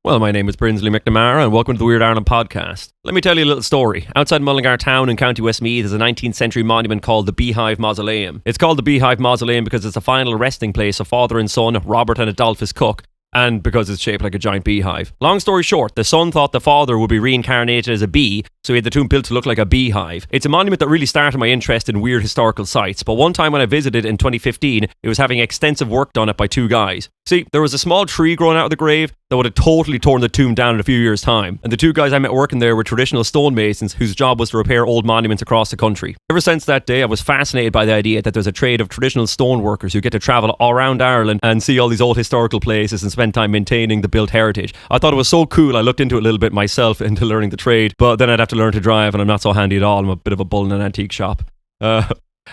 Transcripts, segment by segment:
Well, my name is Brinsley McNamara and welcome to the Weird Ireland podcast. Let me tell you a little story. Outside Mullingar town in County Westmeath is a 19th century monument called the Beehive Mausoleum. It's called the Beehive Mausoleum because it's the final resting place of father and son, Robert and Adolphus Cook, and because it's shaped like a giant beehive. Long story short, the son thought the father would be reincarnated as a bee, so he had the tomb built to look like a beehive. It's a monument that really started my interest in weird historical sites, but one time when I visited in 2015, it was having extensive work done it by two guys. See, there was a small tree growing out of the grave that would have totally torn the tomb down in a few years' time, and the two guys I met working there were traditional stonemasons whose job was to repair old monuments across the country. Ever since that day, I was fascinated by the idea that there's a trade of traditional stoneworkers who get to travel all around Ireland and see all these old historical places and spend time maintaining the built heritage. I thought it was so cool, I looked into it a little bit myself into learning the trade, but then I'd have to learn to drive and I'm not so handy at all. I'm a bit of a bull in an antique shop.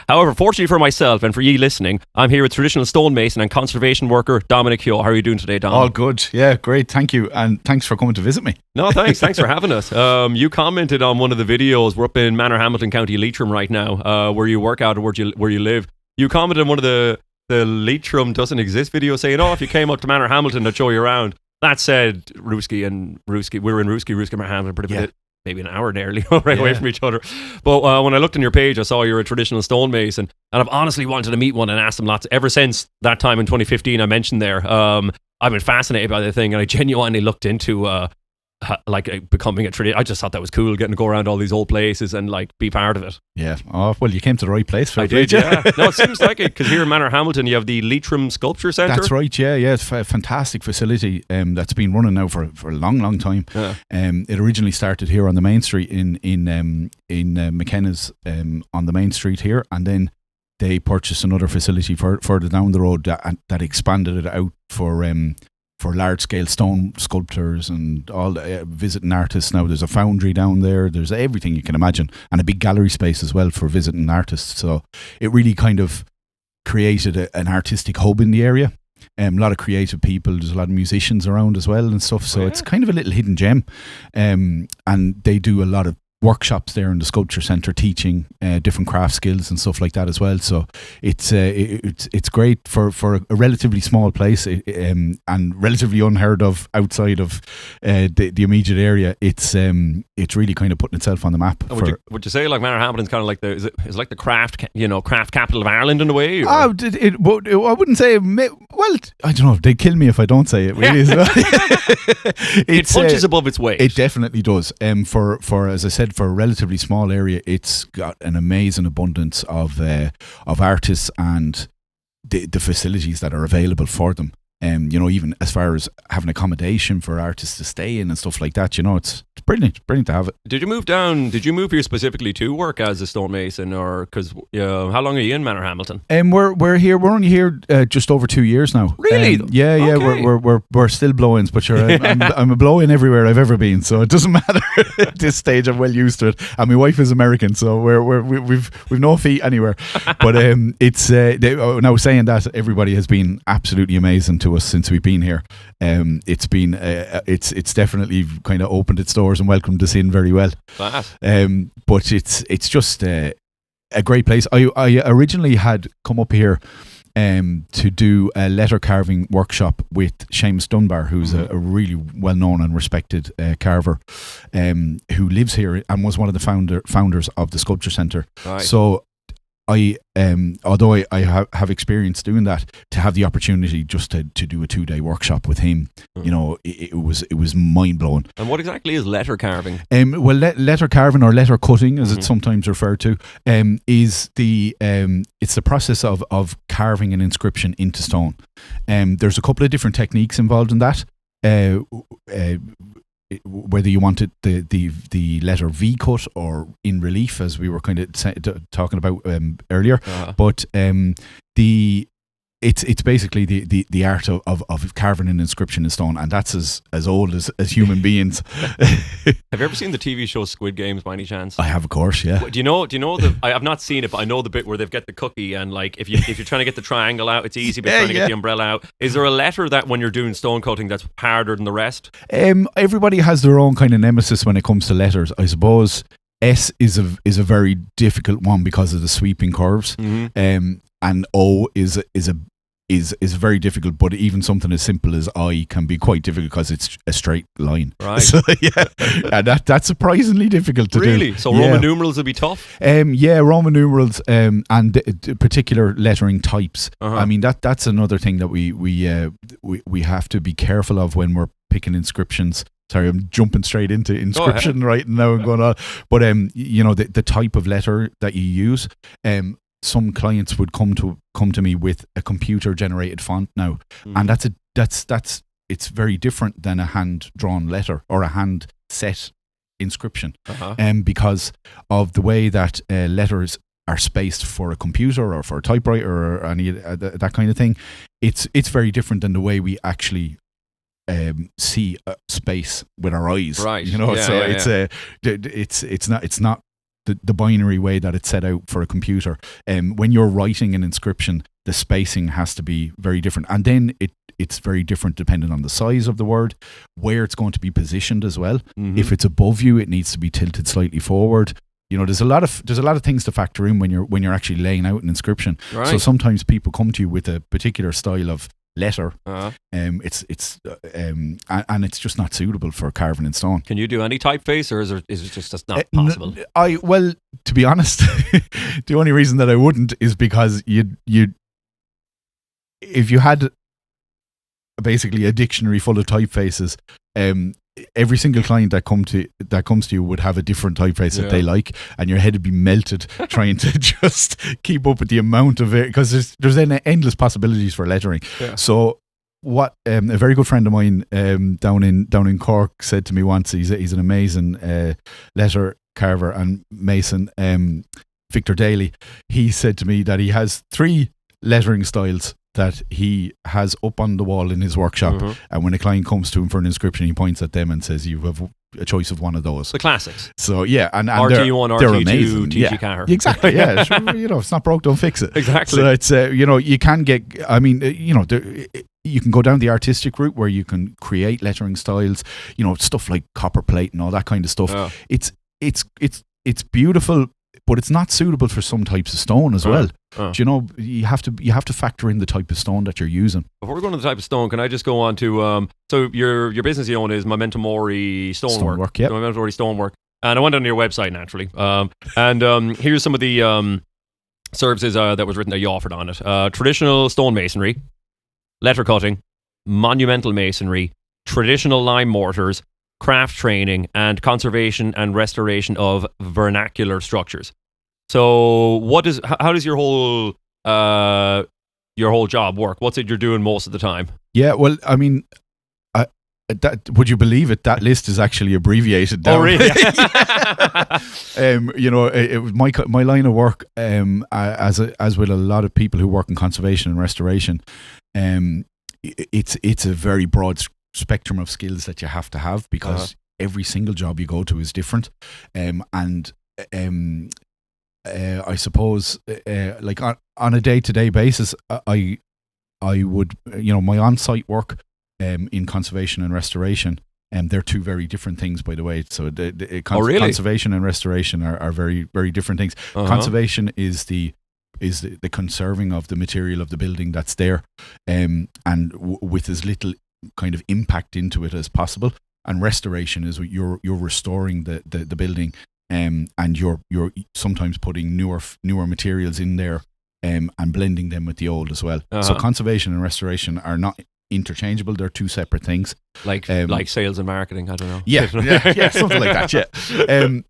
However, fortunately for myself and for ye listening, I'm here with traditional stonemason and conservation worker Dominic Keogh. How are you doing today, Dom? All good. Yeah, great. Thank you. And thanks for coming to visit me. No, thanks. Thanks for having us. You commented on one of the videos. We're up in Manorhamilton, County Leitrim right now, where you work out or where you live. You commented on one of the Leitrim doesn't exist video saying, if you came up to Manorhamilton, I'd show you around. That said, Ruski, we were in Ruski, Manorhamilton, pretty bit. Maybe an hour nearly away from each other. But when I looked on your page, I saw you're a traditional stonemason, and I've honestly wanted to meet one and ask them lots. Ever since that time in 2015 I mentioned there, I've been fascinated by the thing, and I genuinely looked into becoming a tradition. I just thought that was cool, getting to go around all these old places and like be part of it. Yeah. Oh, well, you came to the right place. I did, yeah. No, it seems like it, because here in Manorhamilton you have the Leitrim Sculpture Centre. That's right, yeah. It's a fantastic facility that's been running now for a long time. Yeah. It originally started here on the main street in McKenna's on the main street here, and then they purchased another facility further down the road that expanded it out for large-scale stone sculptors and all visiting artists. Now there's a foundry down there, there's everything you can imagine, and a big gallery space as well for visiting artists. So it really kind of created an artistic hub in the area. A lot of creative people, there's a lot of musicians around as well and stuff, so it's kind of a little hidden gem. And they do a lot of workshops there in the sculpture centre, teaching different craft skills and stuff like that as well. So it's great for a relatively small place and relatively unheard of outside of the immediate area. It's really kind of putting itself on the map. Would you say like Manorhamilton's kind of like is like the craft capital of Ireland in a way? Or? I wouldn't say. Well, I don't know. They'd kill me if I don't say it. Really, it punches above its weight. It definitely does. For as I said, for a relatively small area, it's got an amazing abundance of artists and the facilities that are available for them. Even as far as having accommodation for artists to stay in and stuff like that, it's brilliant to have it. Did you move here specifically to work as a stonemason, or because how long are you in Manorhamilton? We're only here just over 2 years now. Really? Yeah. Okay. We're still blow-ins, but I'm a blow-in everywhere I've ever been, so it doesn't matter. At this stage, I'm well used to it, and my wife is American, so we've no feet anywhere. But it's now saying that, everybody has been absolutely amazing to us since we've been here. It's been it's definitely kind of opened its doors and welcomed us in very well. But it's just a great place. I originally had come up here to do a letter carving workshop with Seamus Dunbar, who's a really well known and respected carver who lives here and was one of the founders of the Sculpture Centre. Right. So although I have experience doing that, to have the opportunity just to do a 2-day workshop with him, it was mind blowing. And what exactly is letter carving? Letter carving, or letter cutting, as it's sometimes referred to, is it's the process of carving an inscription into stone. There's a couple of different techniques involved in that. Whether you wanted the letter V cut or in relief, as we were kind of talking about earlier, but it's basically the art of carving an inscription in stone, and that's as old as human beings. Have you ever seen the TV show Squid Games by any chance? I have, of course, yeah. Do you know the? I have not seen it, but I know the bit where they've got the cookie, and like if you're trying to get the triangle out, it's easy, but trying to get the umbrella out. Is there a letter that when you're doing stone cutting that's harder than the rest? Everybody has their own kind of nemesis when it comes to letters, I suppose. S is a very difficult one because of the sweeping curves, and O is is very difficult. But even something as simple as I can be quite difficult because it's a straight line. Right. So yeah, and that's surprisingly difficult to do. Really? So Roman numerals would be tough? Yeah, Roman numerals and particular lettering types. I mean, that's another thing that we have to be careful of when we're picking inscriptions. Sorry, I'm jumping straight into inscription right now and going on. But the type of letter that you use. Some clients would come to me with a computer generated font now, and that's it's very different than a hand drawn letter or a hand set inscription, because of the way that letters are spaced for a computer or for a typewriter or any that kind of thing. It's very different than the way we actually see space with our eyes, right? It's not the binary way that it's set out for a computer. When you're writing an inscription, the spacing has to be very different, and then it's very different depending on the size of the word, where it's going to be positioned as well. If it's above you, it needs to be tilted slightly forward. There's a lot of things to factor in when you're actually laying out an inscription. Right. So sometimes people come to you with a particular style of letter, and it's just not suitable for carving in stone. Can you do any typeface, or is it just that's not possible? Well, to be honest, the only reason that I wouldn't is because if you had basically a dictionary full of typefaces, every single client that comes to you would have a different typeface that they like, and your head would be melted trying to just keep up with the amount of it, because there's endless possibilities for lettering. So what a very good friend of mine down in Cork said to me once, he's an amazing letter carver and mason, Victor Daly. He said to me that he has 3 lettering styles that he has up on the wall in his workshop, and when a client comes to him for an inscription, he points at them and says, "You have a choice of one of those." The classics. So yeah, and RT1, they're RT2, amazing. TG Caher. Exactly. Yeah, it's not broke, don't fix it. Exactly. So it's you can get. I mean, you can go down the artistic route where you can create lettering styles. Stuff like copperplate and all that kind of stuff. Oh. It's beautiful, but it's not suitable for some types of stone as well. You have to factor in the type of stone that you're using. Before we go into the type of stone, can I just go on to so your business you own is Memento Mori Stonework. Yeah, Memento Mori Stonework, and I went on your website naturally, and here's some of the services that was written that you offered on it: traditional stonemasonry, letter cutting, monumental masonry, traditional lime mortars, craft training, and conservation and restoration of vernacular structures. So how does your whole job work? What's it you're doing most of the time? Yeah, well, I mean, would you believe it? That list is actually abbreviated down. Oh, really? My line of work, as with a lot of people who work in conservation and restoration, it's a very broad spectrum of skills that you have to have, because every single job you go to is different, I suppose, like on a day-to-day basis, I would, my on-site work in conservation and restoration, they're 2 very different things, by the way. So conservation and restoration are very, very different things. Conservation is the conserving of the material of the building that's there, and with as little kind of impact into it as possible. And restoration is you're restoring the building. And you're sometimes putting newer materials in there, and blending them with the old as well. So conservation and restoration are not interchangeable; they're 2 separate things. Like sales and marketing, I don't know. Yeah, something like that. Yeah,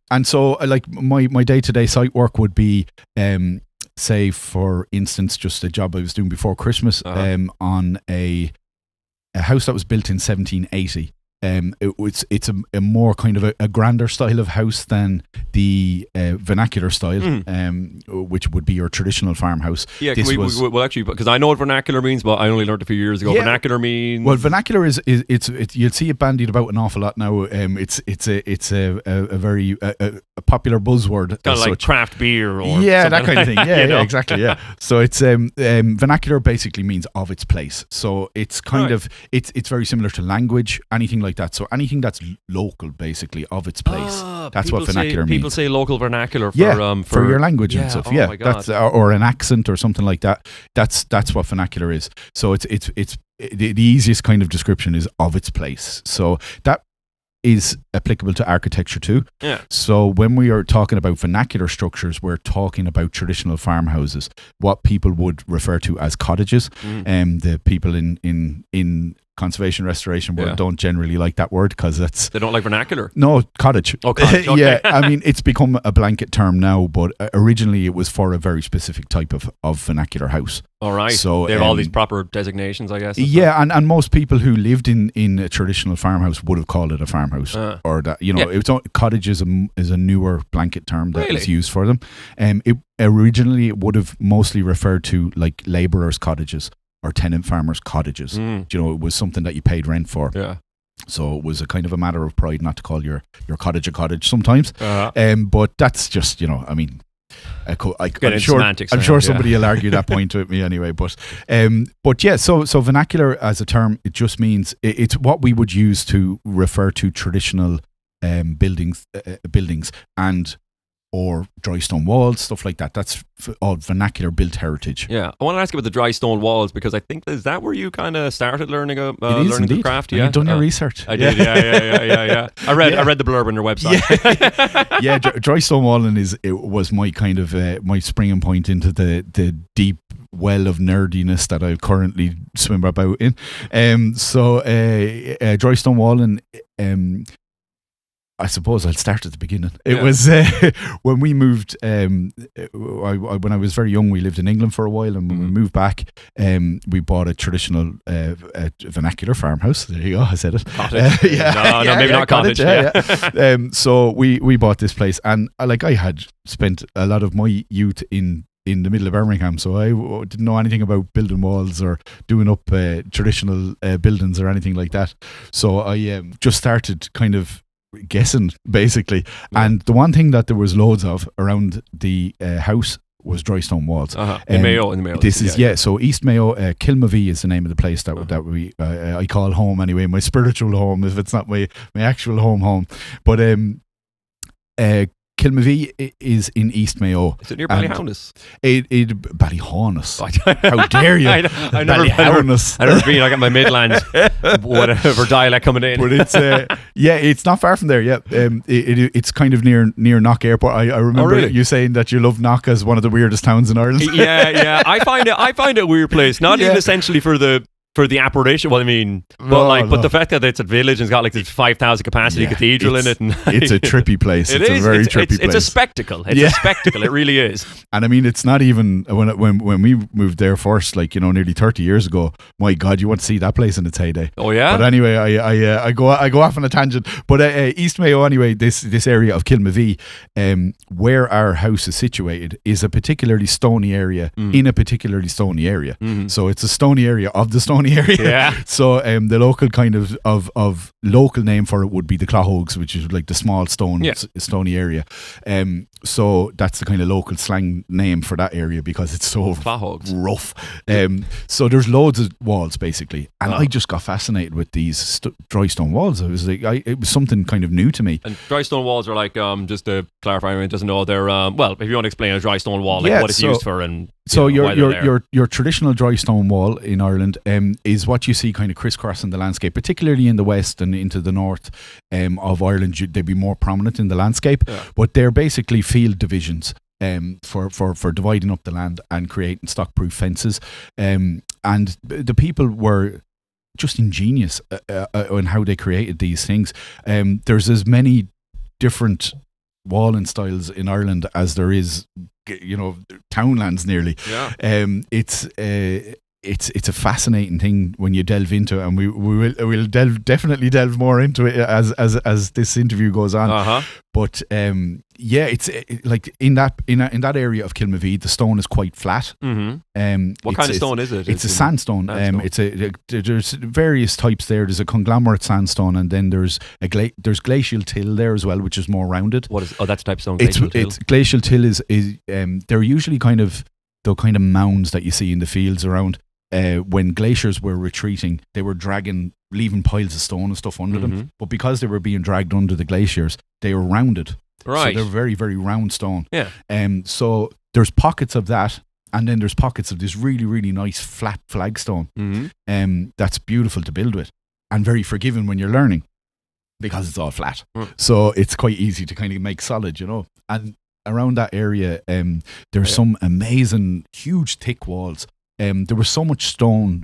and so like my day-to-day site work would be, say for instance, just a job I was doing before Christmas, on a house that was built in 1780. It's a more kind of a grander style of house than the vernacular style, which would be your traditional farmhouse. Yeah, well, actually, because I know what vernacular means, but I only learned a few years ago. Yeah. Vernacular means, well, vernacular is you'll see it bandied about an awful lot now. It's a very popular buzzword, kind of like such. Craft beer, or that kind of thing. Yeah, exactly. Yeah, so it's vernacular basically means of its place. So it's kind of it's very similar to language. Anything like like that. So anything that's local, basically, of its place. That's what vernacular means. People say local vernacular for your language and stuff. My God. That's or an accent or something like that. That's what vernacular is. So it's the easiest kind of description is of its place. So that is applicable to architecture too. Yeah. So when we are talking about vernacular structures, we're talking about traditional farmhouses, what people would refer to as cottages. The people in conservation restoration world don't generally like that word because they don't like vernacular. No, cottage. Oh, cottage. Okay. Yeah, I mean it's become a blanket term now, but originally it was for a very specific type of vernacular house. All right. So they have all these proper designations, I guess. Yeah, and most people who lived in a traditional farmhouse would have called it a farmhouse, or that cottage is a newer blanket term that is used for them. It originally it would have mostly referred to like labourers' cottages or tenant farmers' cottages. You know, it was something that you paid rent for. Yeah. So it was a kind of a matter of pride not to call your cottage a cottage sometimes. But that's just, you know, I mean, I'm sure somebody will argue that point with me anyway. But yeah, so vernacular as a term, it just means it's what we would use to refer to traditional buildings and or dry stone walls, stuff like that. That's all vernacular built heritage. Yeah, I want to ask you about the dry stone walls because I think is that where you kind of started learning the craft? Yeah, you've done your research. I did. Yeah. I read the blurb on your website. Yeah, dry stone walling was my kind of my springing point into the deep well of nerdiness that I currently swim about in. Dry stone walling. I suppose I'll start at the beginning. It was when we moved. When I was very young, we lived in England for a while, and when we moved back, we bought a traditional vernacular farmhouse. There you go, I said it. Cottage. Maybe not cottage. So we bought this place, and I had spent a lot of my youth in the middle of Birmingham, so I didn't know anything about building walls or doing up traditional buildings or anything like that. So I just started kind of guessing basically, and the one thing that there was loads of around the house was dry stone walls. In Mayo. This is so East Mayo. Kilmavie is the name of the place that we I call home anyway, my spiritual home if it's not my actual home. But Kilmavie is in East Mayo. Is it near Ballyhaunis? Ballyhaunis. How dare you? I never been. I got my Midlands whatever dialect coming in. But it's it's not far from there. Yeah, it's kind of near Knock Airport. I remember you saying that you love Knock as one of the weirdest towns in Ireland. Yeah. I find it a weird place. Not even essentially for the apparition. Well, I mean, but the fact that it's a village and it's got like this 5,000 capacity cathedral in it, and it's a trippy place. It's a very trippy place. It's a spectacle. It's a spectacle. It really is. And I mean, it's not even when we moved there first, nearly 30 years ago. My God, you want to see that place in its heyday? Oh yeah. But anyway, I go off on a tangent. But East Mayo, anyway, this area of Kilmavie, where our house is situated, is a particularly stony area in a particularly stony area. So it's a stony area of the stony area. Yeah. So the local kind of local name for it would be the Clahogs, which is like the small stony area. So that's the kind of local slang name for that area because it's so rough. So there's loads of walls basically, and I just got fascinated with these dry stone walls. I was like, it was something kind of new to me. And dry stone walls are like, just to clarify, anyone doesn't know, they're if you want to explain a dry stone wall, what it's used for, and your traditional dry stone wall in Ireland is what you see kind of crisscrossing the landscape, particularly in the west and into the north of Ireland. They'd be more prominent in the landscape, but they're basically field divisions for dividing up the land and creating stock-proof fences. And the people were just ingenious on how they created these things. There's as many different walling styles in Ireland as there is, townlands nearly. It's a fascinating thing when you delve into it, and we'll definitely delve more into it as this interview goes on. But it's like in that area of Kilmavie, the stone is quite flat. What kind of stone is it? It's a sandstone. There's various types there. There's a conglomerate sandstone, and then there's glacial till there as well, which is more rounded. What is? Oh, that's the type of stone. Glacial till. Glacial till is they're usually kind of mounds that you see in the fields around. when glaciers were retreating, they were leaving piles of stone and stuff under them. But because they were being dragged under the glaciers, they were rounded. Right. So they're very, very round stone. Yeah. So there's pockets of that, and then there's pockets of this really, really nice flat flagstone. That's beautiful to build with, and very forgiving when you're learning, because it's all flat. So it's quite easy to kind of make solid, And around that area, there's some amazing, huge, thick walls. There was so much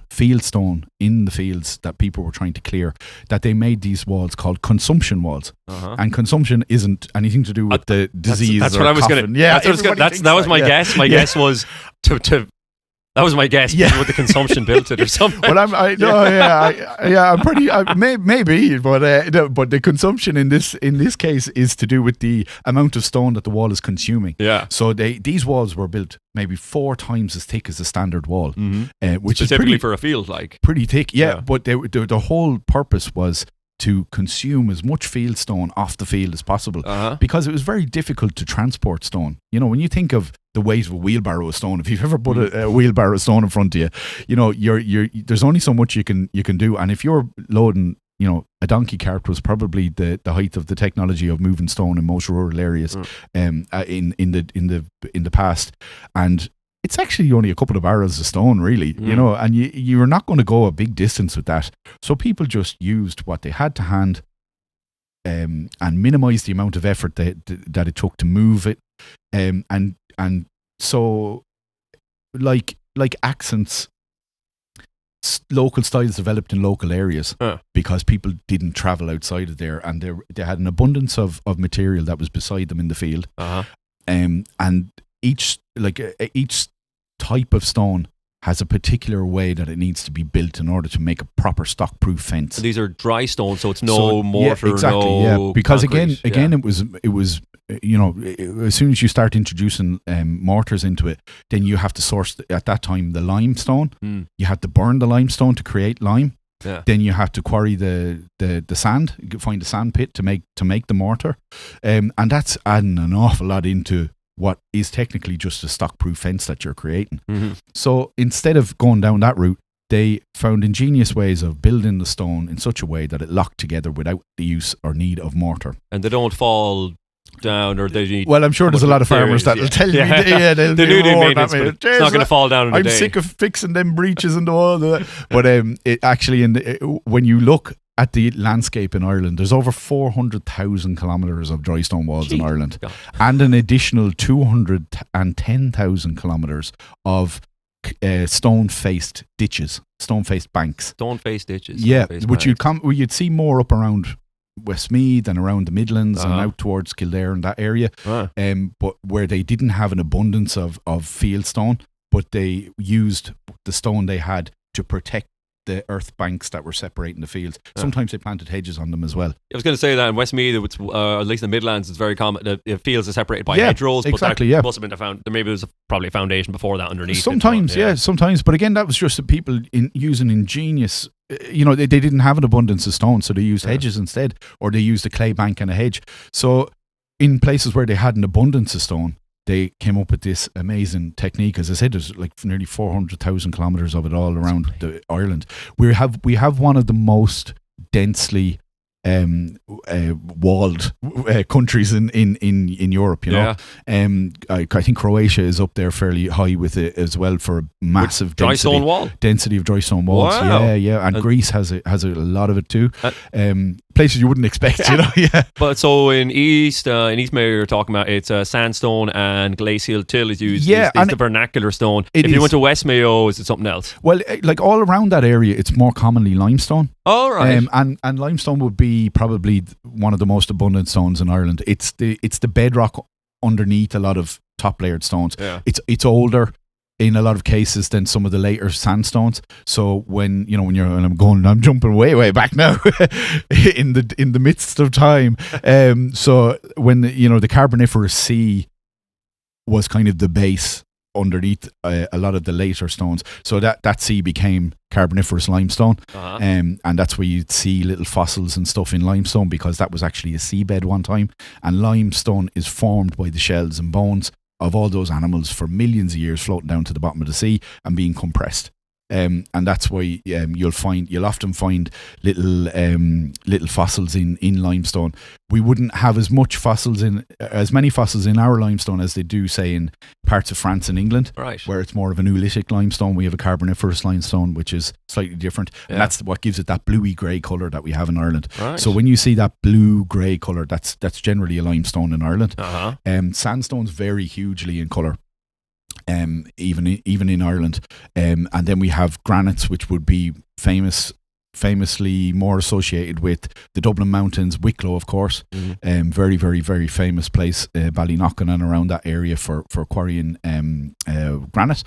field stone in the fields that people were trying to clear, that they made these walls called consumption walls. And consumption isn't anything to do with the disease. That's or what I was going to. Yeah, that was my guess. My guess was to. That was my guess. With the consumption built it or something. Well, I'm pretty maybe, but the consumption in this case is to do with the amount of stone that the wall is consuming. Yeah. So these walls were built maybe 4 times as thick as a standard wall, which specifically is for a field, like pretty thick. Yeah. But the whole purpose was to consume as much field stone off the field as possible, because it was very difficult to transport stone. When you think of the weight of a wheelbarrow of stone, if you've ever put a wheelbarrow of stone in front of you, there's only so much you can do. And if you're loading, a donkey cart was probably the height of the technology of moving stone in most rural areas, in the past, and it's actually only a couple of barrels of stone, really, and you're not going to go a big distance with that. So people just used what they had to hand, and minimized the amount of effort that it took to move it, and so like accents, local styles developed in local areas because people didn't travel outside of there, and they had an abundance of material that was beside them in the field, and each type of stone has a particular way that it needs to be built in order to make a proper stock-proof fence. And these are dry stones, so it's no mortar, exactly, no because concrete. again, it was as soon as you start introducing mortars into it, then you have to source at that time the limestone. You have to burn the limestone to create lime. Yeah. Then you have to quarry the sand, find a sand pit to make the mortar, and that's adding an awful lot into what is technically just a stock-proof fence that you're creating. So instead of going down that route, they found ingenious ways of building the stone in such a way that it locked together without the use or need of mortar. And they don't fall down, or they need... Well, I'm sure there's a lot of farmers that will tell you, they'll they do roar maintenance, at me. but it's not going to fall down in a day. I'm sick of fixing them breaches and all that. But it actually, when you look at the landscape in Ireland, there's over 400,000 kilometres of dry stone walls in Ireland, and an additional 210,000 kilometres of stone-faced ditches, stone-faced banks. Stone-faced ditches. Yeah, which you'd see more up around Westmeath and around the Midlands and out towards Kildare and that area, but where they didn't have an abundance of field stone, but they used the stone they had to protect the earth banks that were separating the fields. Sometimes they planted hedges on them as well. I was going to say that in Westmeath, at least in the Midlands, it's very common that fields are separated by hedgerows. Exactly, but must have been maybe there was probably a foundation before that underneath. Sometimes, sometimes. But again, that was just the people using ingenious. They didn't have an abundance of stone, so they used hedges instead, or they used a clay bank and a hedge. So in places where they had an abundance of stone, they came up with this amazing technique. As I said, there's like nearly 400,000 kilometres of it all around Ireland. We have one of the most densely walled countries in Europe. I think Croatia is up there fairly high with it as well for a massive density of dry stone walls. Wow. Yeah, and Greece has a lot of it too. Places you wouldn't expect, But so in East Mayo, you're talking about it's sandstone and glacial till is used. Yeah, it's the vernacular stone. If you went to West Mayo, is it something else? Well, like all around that area, it's more commonly limestone. Oh, right. And limestone would be probably one of the most abundant stones in Ireland. It's the bedrock underneath a lot of top layered stones. Yeah. It's older in a lot of cases than some of the later sandstones. So when I'm jumping way back now in the midst of time. So when the Carboniferous Sea was kind of the base underneath a lot of the later stones, so that sea became Carboniferous limestone, and that's where you'd see little fossils and stuff in limestone, because that was actually a seabed one time, and limestone is formed by the shells and bones of all those animals for millions of years floating down to the bottom of the sea and being compressed. and that's why you'll often find little fossils in limestone. We wouldn't have as many fossils in our limestone as they do, say, in parts of France and England, right, where it's more of a Neolithic limestone. We have a Carboniferous limestone, which is slightly different, and that's what gives it that bluey grey colour that we have in Ireland. Right. So when you see that blue grey colour, that's generally a limestone in Ireland. Sandstones vary hugely in colour. Even in Ireland, and then we have granites, which would be famously more associated with the Dublin Mountains, Wicklow, of course. Very, very, very famous place, Ballynockin and around that area for quarrying granite.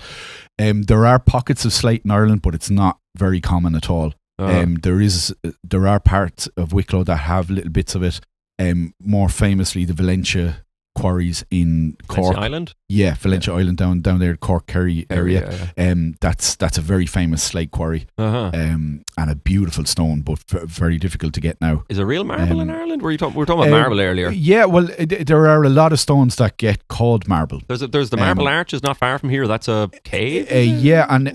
There are pockets of slate in Ireland, but it's not very common at all. There are parts of Wicklow that have little bits of it. More famously, the Valentia quarries in Cork. Island? Yeah, Valentia Island down there, Cork Kerry area. That's a very famous slate quarry, and a beautiful stone, but very difficult to get now. Is it real marble in Ireland? We were talking about marble earlier. Yeah, well, there are a lot of stones that get called marble. There's the Marble Arch is not far from here. That's a cave. Yeah, and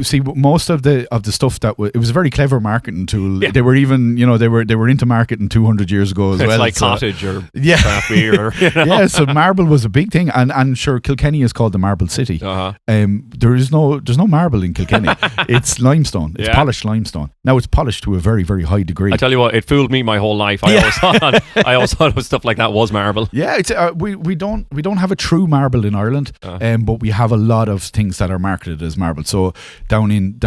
see, most of the stuff it was a very clever marketing tool. Yeah. They were even, they were into marketing 200 years ago as well. It's like cottage or craft beer. Yeah, so marble was a big thing, and sure, Kilkenny is called the Marble City. There's no marble in Kilkenny. It's limestone. It's polished limestone. Now it's polished to a very, very high degree. I tell you what, it fooled me my whole life. I always thought it was stuff like that was marble. Yeah, it's we don't have a true marble in Ireland, but we have a lot of things that are marketed as marble. So down in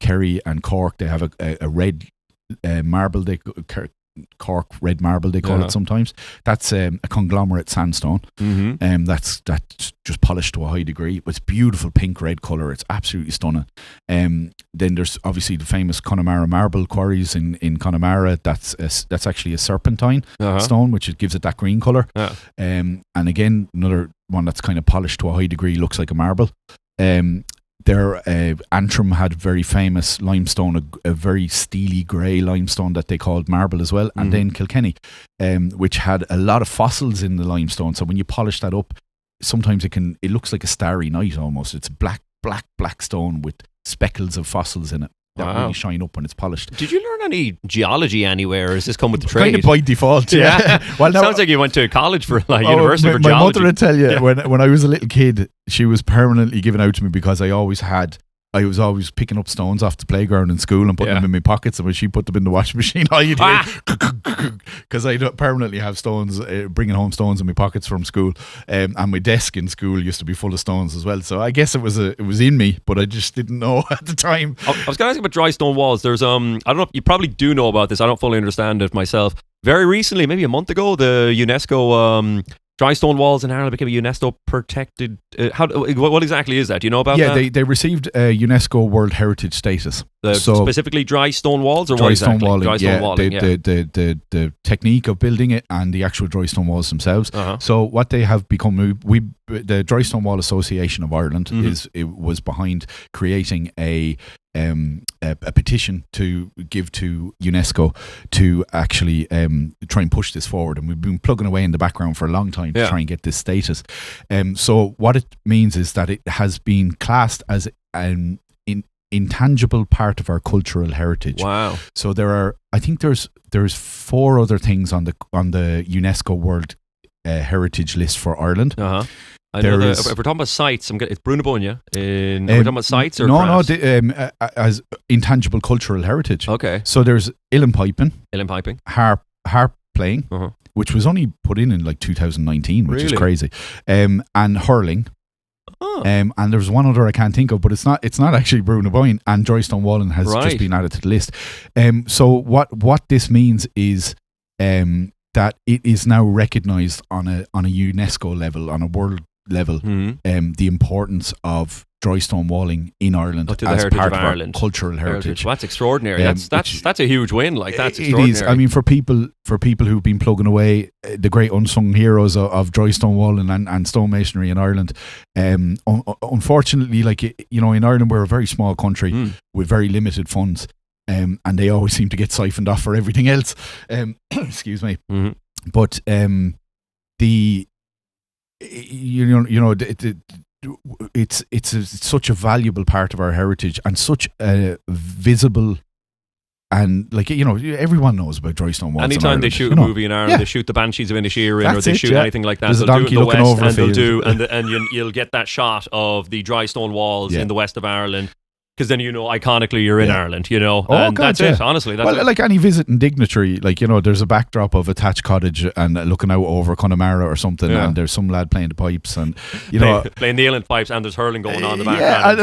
Kerry and Cork, they have a red marble. Cork red marble, they call it sometimes. That's a conglomerate sandstone. That's just polished to a high degree. It's beautiful pink red colour. It's absolutely stunning. Then there's obviously the famous Connemara marble quarries in Connemara. That's actually a serpentine stone, which gives it that green colour. And again, another one that's kind of polished to a high degree, looks like a marble. Antrim had very famous limestone, a very steely grey limestone that they called marble as well. And then Kilkenny, which had a lot of fossils in the limestone. So when you polish that up, sometimes it looks like a starry night almost. It's black stone with speckles of fossils in it that really shine up when it's polished. Did you learn any geology anywhere, or has this come with the trade? Kind of by default, yeah. Well, sounds like you went to college for university for geology. My mother would tell you, when I was a little kid, she was permanently given out to me because I was always picking up stones off the playground in school and putting them in my pockets, and when she put them in the washing machine, you'd hear because I permanently have stones, bringing home stones in my pockets from school, and my desk in school used to be full of stones as well. So I guess it was in me, but I just didn't know at the time. I was going to ask about dry stone walls. There's I don't know, you probably do know about this. I don't fully understand it myself. Very recently, maybe a month ago, the UNESCO dry stone walls in Ireland became a UNESCO protected. What exactly is that? Do you know about that? Yeah, they received UNESCO World Heritage status. Specifically dry stone walls, or dry what exactly? Stone walling. Dry stone walling. The technique of building it and the actual dry stone walls themselves. So what they have become, the Dry Stone Wall Association of Ireland was behind creating a petition to give to UNESCO to actually try and push this forward, and we've been plugging away in the background for a long time to try and get this status. So what it means is that it has been classed as an intangible part of our cultural heritage. Wow! So there's 4 other things on the UNESCO World Heritage list for Ireland. I know if we're talking about sites, it's Brunabunya. Are we talking about sites or crafts? As intangible cultural heritage. Okay. So there's uilleann piping, harp playing, which was only put in like 2019, which is crazy, and hurling. And there's one other I can't think of, but it's not actually Brunabunya, and dry stone walling has just been added to the list. So what this means is that it is now recognised on a UNESCO level, on a world level, the importance of dry stone walling in Ireland as part of our cultural heritage. Well, that's extraordinary. That's a huge win. Like, that's extraordinary. It is. I mean, for people who've been plugging away, the great unsung heroes of dry stone walling and stonemasonry in Ireland. Unfortunately, in Ireland, we're a very small country with very limited funds, and they always seem to get siphoned off for everything else. Excuse me. But it's such a valuable part of our heritage and such a visible. And everyone knows about dry stone walls. Anytime they shoot a movie in Ireland, they shoot the Banshees of Inisherin, or they shoot anything like that. There's they'll a donkey do it in the looking west, over and you'll get that shot of the dry stone walls in the west of Ireland. Because then iconically you're in Ireland, and that's it. Honestly, that's like any visiting dignitary, there's a backdrop of a thatched cottage and looking out over Connemara or something, and there's some lad playing the pipes, and playing the inland pipes, and there's hurling going on in the background.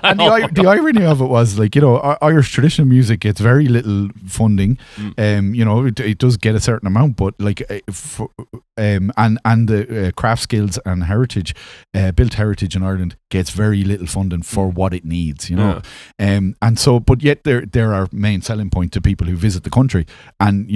And the irony of it was, Irish traditional music gets very little funding. It does get a certain amount, but and the craft skills and heritage, built heritage in Ireland gets very little funding for what it needs. And so, but yet they're our main selling point to people who visit the country. And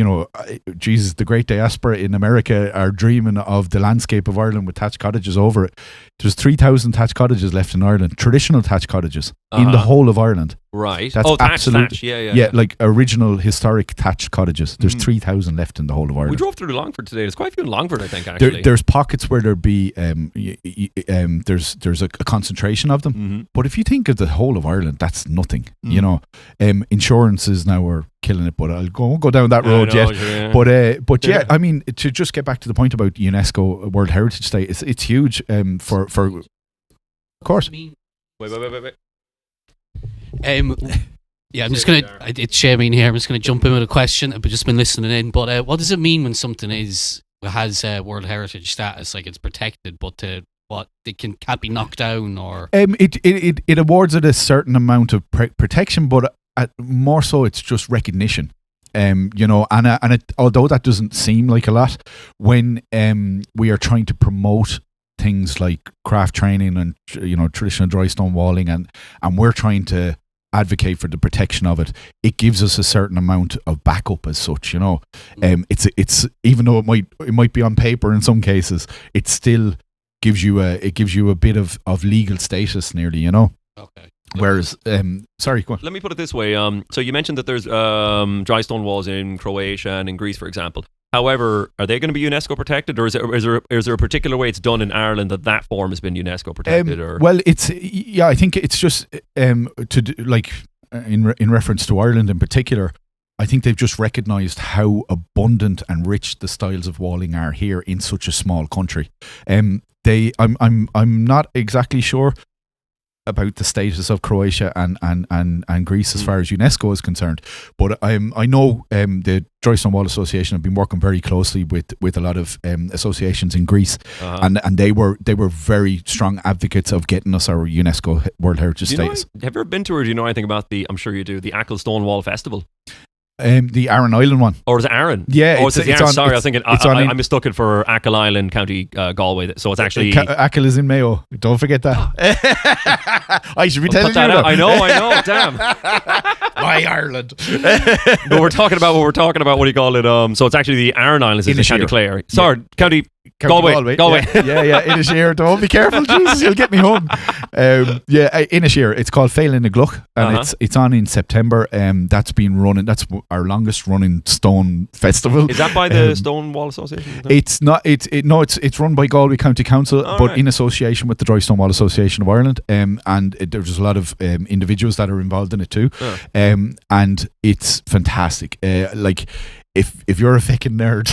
Jesus, the great diaspora in America are dreaming of the landscape of Ireland with thatched cottages over it. There's 3,000 thatched cottages left in Ireland, traditional thatched cottages in the whole of Ireland. Right. That's thatch. Yeah. Like original historic thatched cottages. There's 3,000 left in the whole of Ireland. We drove through Longford today. There's quite a few in Longford, I think. Actually, there's pockets where there'd be there's a concentration of them. But if you think of the whole of Ireland, that's nothing. Insurances now are killing it, but I'll go down that road yet. Yeah. But yeah, I mean, to just get back to the point about UNESCO World Heritage Site, it's huge for of course. Wait. Yeah, I'm just going to, it's Shameen here, I'm just going to jump in with a question. I've just been listening in, but what does it mean when something has World Heritage status, like it's protected, but it can't be knocked down, or? It awards it a certain amount of protection, but more so it's just recognition. Although that doesn't seem like a lot, when we are trying to promote things like craft training and traditional dry stone walling, and we're trying to advocate for the protection of it, it gives us a certain amount of backup as such. It's even though it might be on paper in some cases, it still gives you a bit of legal status nearly. Okay. Whereas, sorry, go on. Let me put it this way. So you mentioned that there's dry stone walls in Croatia and in Greece, for example. However, are they going to be UNESCO protected, or is there a particular way it's done in Ireland that form has been UNESCO protected? Well, I think it's just in reference to Ireland in particular. I think they've just recognised how abundant and rich the styles of walling are here in such a small country. I'm not exactly sure about the status of Croatia and Greece as far as UNESCO is concerned, but I know the Dry Stone Wall Association have been working very closely with a lot of associations in Greece, and they were very strong advocates of getting us our UNESCO World Heritage status. Have you ever been to, or do you know anything about I'm sure you do, the Achill Stone Wall Festival? The Arran Island one. Or is it Arran? Yeah. Oh, it's Arran. Sorry, I was thinking, I mistook it for Achill Island, County Galway. So it's actually... Achill is in Mayo. Don't forget that. I should be telling you that. I know, damn. Why Ireland? But we're talking about what do you call it? So it's actually the Arran Islands in County Clare. Sorry, County Galway. Yeah, Inisheer. Don't be careful, Jesus, you'll get me home. Inisheer. It's called Fail in the Gluck, and it's on in September. That's been running. That's our longest running stone festival. Is that by the Stone Wall Association? It's not. It's run by Galway County Council, but in association with the Dry Stone Wall Association of Ireland. And there's a lot of individuals that are involved in it too. And it's fantastic. If you're a fucking nerd,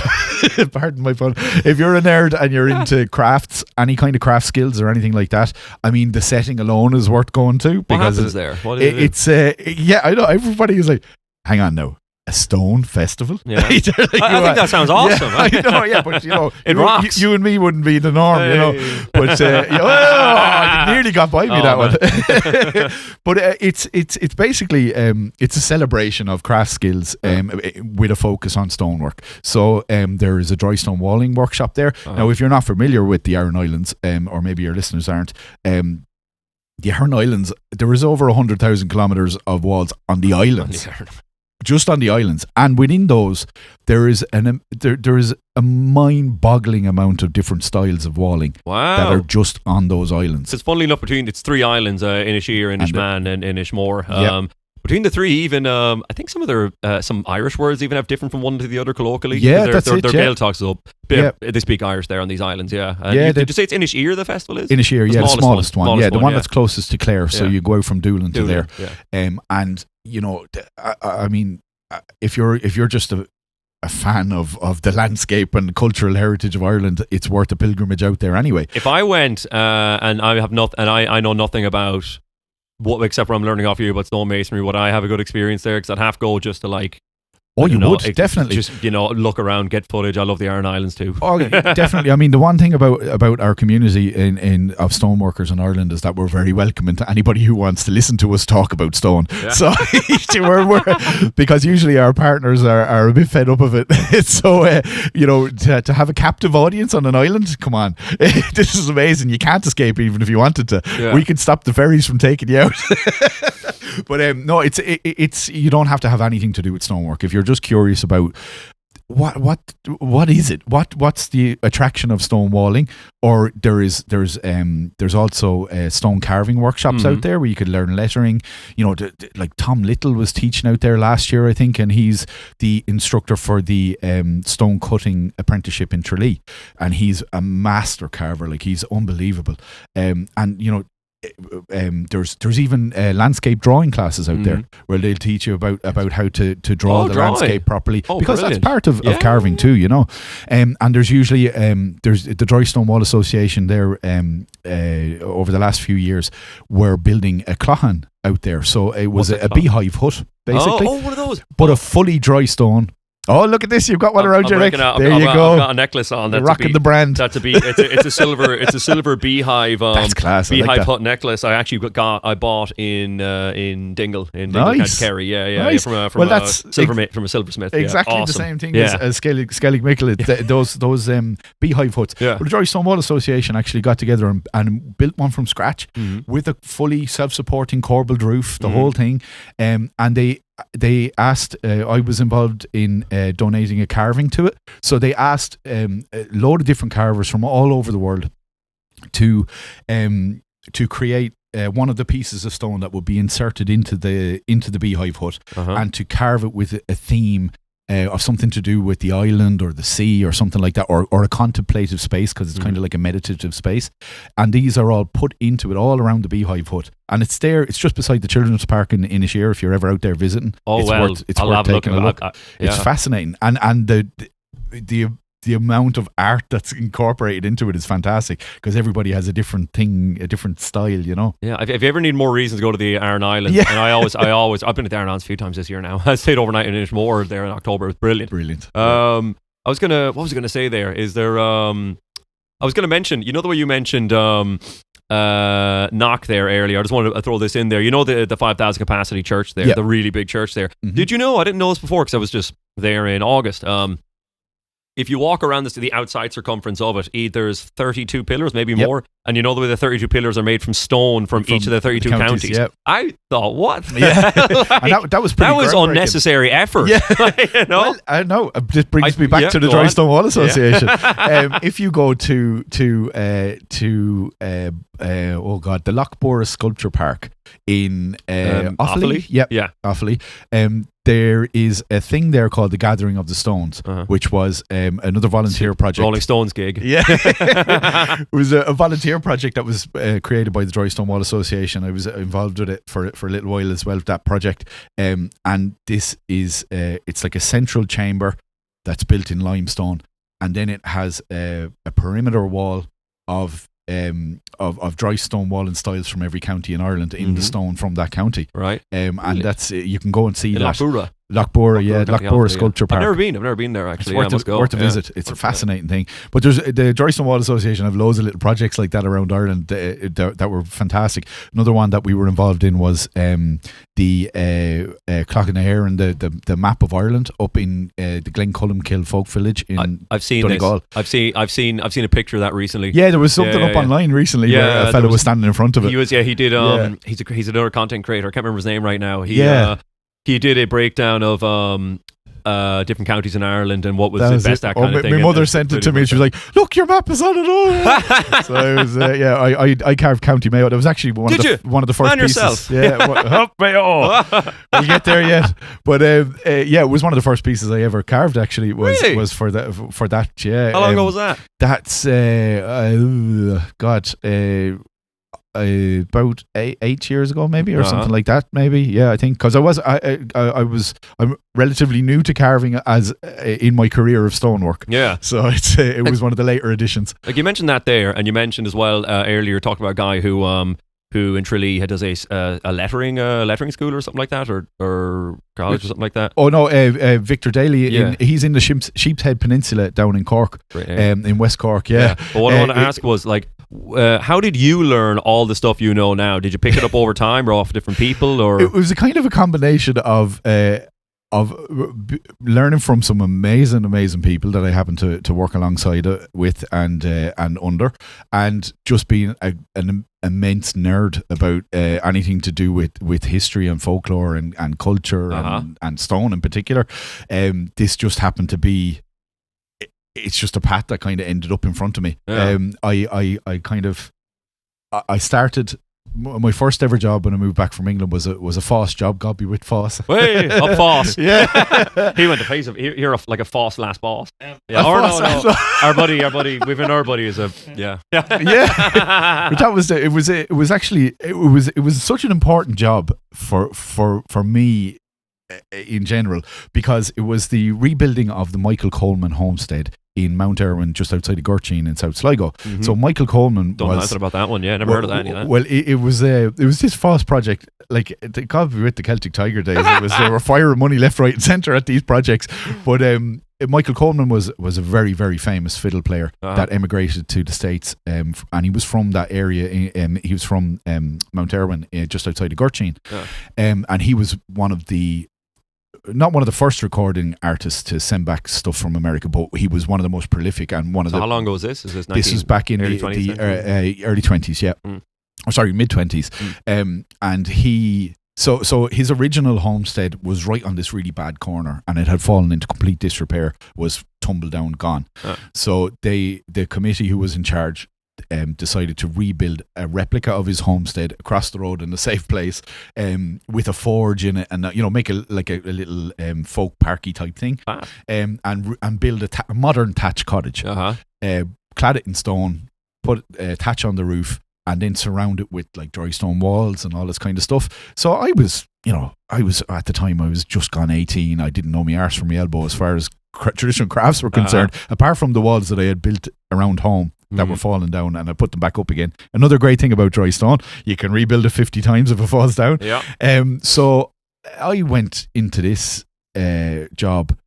pardon my pun, if you're a nerd and you're into crafts, any kind of craft skills or anything like that, I mean, the setting alone is worth going to. Because what happens there? I know, everybody is like, hang on now, a stone festival? Yeah. I think that sounds awesome. Yeah, I know, but it rocks. You and me wouldn't be the norm, But you nearly got by me that one. But it's basically it's a celebration of craft skills with a focus on stonework. So there is a dry stone walling workshop there. Now, if you're not familiar with the Aran Islands, or maybe your listeners aren't, the Aran Islands, there is over 100,000 kilometres of walls on the islands. Just on the islands, and within those, there is a mind-boggling amount of different styles of walling that are just on those islands. It's funnily enough it's three islands: Inisheer, Inishman, and Inishmore. Between the three, even I think some of their some Irish words even have different from one to the other colloquially. Yeah, their, that's their, it. Their Yeah. Gaelic so they speak Irish there on these islands. Yeah, did you say it's Inisheer the festival is? Inisheer, yeah, the smallest one. Yeah, the one that's closest to Clare. So Yeah. you go out from Doolin to there. Yeah. And you know, I mean, if you're just a fan of the landscape and cultural heritage of Ireland, it's worth a pilgrimage out there anyway. If I went and I have not, and I know nothing about what except for I'm learning off you about stonemasonry, would I have a good experience there? Because I'd have to go just to like. Oh, you would definitely just look around, get footage. I love the Aran Islands too. Oh, definitely. I mean, the one thing about our community in of stoneworkers in Ireland is that we're very welcoming to anybody who wants to listen to us talk about stone. Yeah. So we're because usually our partners are a bit fed up of it. So to have a captive audience on an island, come on, this is amazing. You can't escape even if you wanted to. Yeah. We can stop the ferries from taking you out. But no, it's you don't have to have anything to do with stonework if you're just curious about what is it? What's the attraction of stone walling? Or there's also stone carving workshops out there where you could learn lettering. You know, like Tom Little was teaching out there last year, I think, and he's the instructor for the stone cutting apprenticeship in Tralee, and he's a master carver. Like, he's unbelievable. And you know. There's even landscape drawing classes out there where they'll teach you about how to draw the landscape properly, because brilliant. that's part of carving too, you know. And there's usually there's the Dry Stone Wall Association there. Over the last few years, we're building a clachan out there, so it was a beehive hut basically. Oh, one of those, but a fully dry stone. Oh, look at this! You've got one around your neck. There you go. I've got a necklace on. That's rocking the brand. That's it's a silver beehive. That's class. Beehive hut necklace. I actually I bought in Dingle County Kerry. Yeah. Nice. From a silversmith. Exactly awesome. the same thing as Skellig Mickle. Those beehive huts. Yeah. But the Dry Stone Wall Association actually got together and built one from scratch with a fully self-supporting corbelled roof, the whole thing, and they asked, I was involved in donating a carving to it, so they asked a load of different carvers from all over the world to create one of the pieces of stone that would be inserted into the beehive hut, and to carve it with a theme of something to do with the island or the sea or something like that, or a contemplative space, because it's kind of like a meditative space. And these are all put into it all around the beehive hut, and it's there. It's just beside the Children's Park in Inisheer if you're ever out there visiting. It's worth taking a look. It's fascinating, and the amount of art that's incorporated into it is fantastic, because everybody has a different thing, a different style, you know. Yeah, if you ever need more reasons to go to the Aran Islands, and I've been to the Aran Islands a few times this year now. I stayed overnight in Inishmore there in October. It was brilliant. What was I gonna say there? Is there I was gonna mention, you know, the way you mentioned Knock there earlier. I just wanted to throw this in there. You know, the 5,000 capacity church there, the really big church there. Did you know? I didn't know this before because I was just there in August. If you walk around the outside circumference of it, there's 32 pillars, maybe more. And you know the way the 32 pillars are made from stone from each of the 32 counties. I thought, what? Yeah. And that was pretty. That was unnecessary effort. Yeah. You know? Well, I know. It brings me back to the Dry Stone Wall Association. If you go to the Lochborough Sculpture Park in Offaly. Offaly. There is a thing there called the Gathering of the Stones, which was another volunteer project. Rolling Stones gig. Yeah. It was a volunteer project that was created by the Dry Stone Wall Association. I was involved with it for a little while as well, that project. And this is, it's like a central chamber that's built in limestone. And then it has a perimeter wall of dry stone walling styles from every county in Ireland in the stone from that county. Right. And that's, you can go and see in that. Lochborough Sculpture Park. I've never been there actually. It's worth a visit. It's a fascinating thing. But there's the Dry Stone Wall Association have loads of little projects like that around Ireland that were fantastic. Another one that we were involved in was the Clough-na-Hare and the map of Ireland up in the Glencullen folk village in I've seen Donegal. This. I've seen a picture of that recently. Yeah, there was something up online recently where a fellow was standing in front of it. He did. He's another content creator. I can't remember his name right now. He did a breakdown of different counties in Ireland and what was the best at kind of thing. My mother sent it to me and she was like, look, your map is on it all. So I was, I carved County Mayo. That was actually one of the first pieces. Yourself. Yeah, Mayo. We'll get there yet. But it was one of the first pieces I ever carved, actually, was for that, yeah. How long ago was that? That's, about 8 years ago, maybe, or something like that, maybe. Yeah, I think, because I'm relatively new to carving as in my career of stonework. Yeah. So it was one of the later additions. Like you mentioned that there, and you mentioned as well earlier, talking about a guy who in Tralee does a lettering school or something like that, or college or something like that. Oh no, Victor Daly. He's in the Sheepshead Peninsula down in Cork, in West Cork. Yeah. But what I want to ask was, like, how did you learn all the stuff you know now? Did you pick it up over time or off different people? Or it was a kind of a combination of learning from some amazing people that I happen to work alongside with and under, and just being an immense nerd about anything to do with history and folklore and culture and stone in particular. This just happened to be. It's just a path that kind of ended up in front of me. Yeah. I started. My first ever job when I moved back from England was a Foss job. God be with Foss. Way up Foss. Yeah. He went to face of. You're like a Foss last boss. Yeah. No. Our buddy. We've an our buddy is a yeah. Yeah. But that was it was such an important job for me in general, because it was the rebuilding of the Michael Coleman homestead in Mount Irwin, just outside of Gurteen in South Sligo. Mm-hmm. So Michael Coleman don't know anything about that one. Yeah, never heard of that. Well, it was this Foss project. Like, it got with the Celtic Tiger days. They were firing money left, right, and centre at these projects. But Michael Coleman was a very, very famous fiddle player that emigrated to the States, and he was from that area. He was from Mount Irwin, just outside of Gurteen, and he was not one of the first recording artists to send back stuff from America, but he was one of the most prolific and one of the. How long ago was this? Is this this was back in the early 20s, yeah. Or sorry, mid 20s. And he so his original homestead was right on this really bad corner, and it had fallen into complete disrepair, was tumbled down, gone. So the committee who was in charge decided to rebuild a replica of his homestead across the road in a safe place, with a forge in it, and make a little folk parky type thing, and build a modern thatch cottage, clad it in stone, put thatch on the roof, and then surround it with like dry stone walls and all this kind of stuff. So I was at the time, I was just gone 18. I didn't know my arse from my elbow as far as traditional crafts were concerned, apart from the walls that I had built around home that were falling down, and I put them back up again. Another great thing about dry stone, you can rebuild it 50 times if it falls down. Yeah. So I went into this job.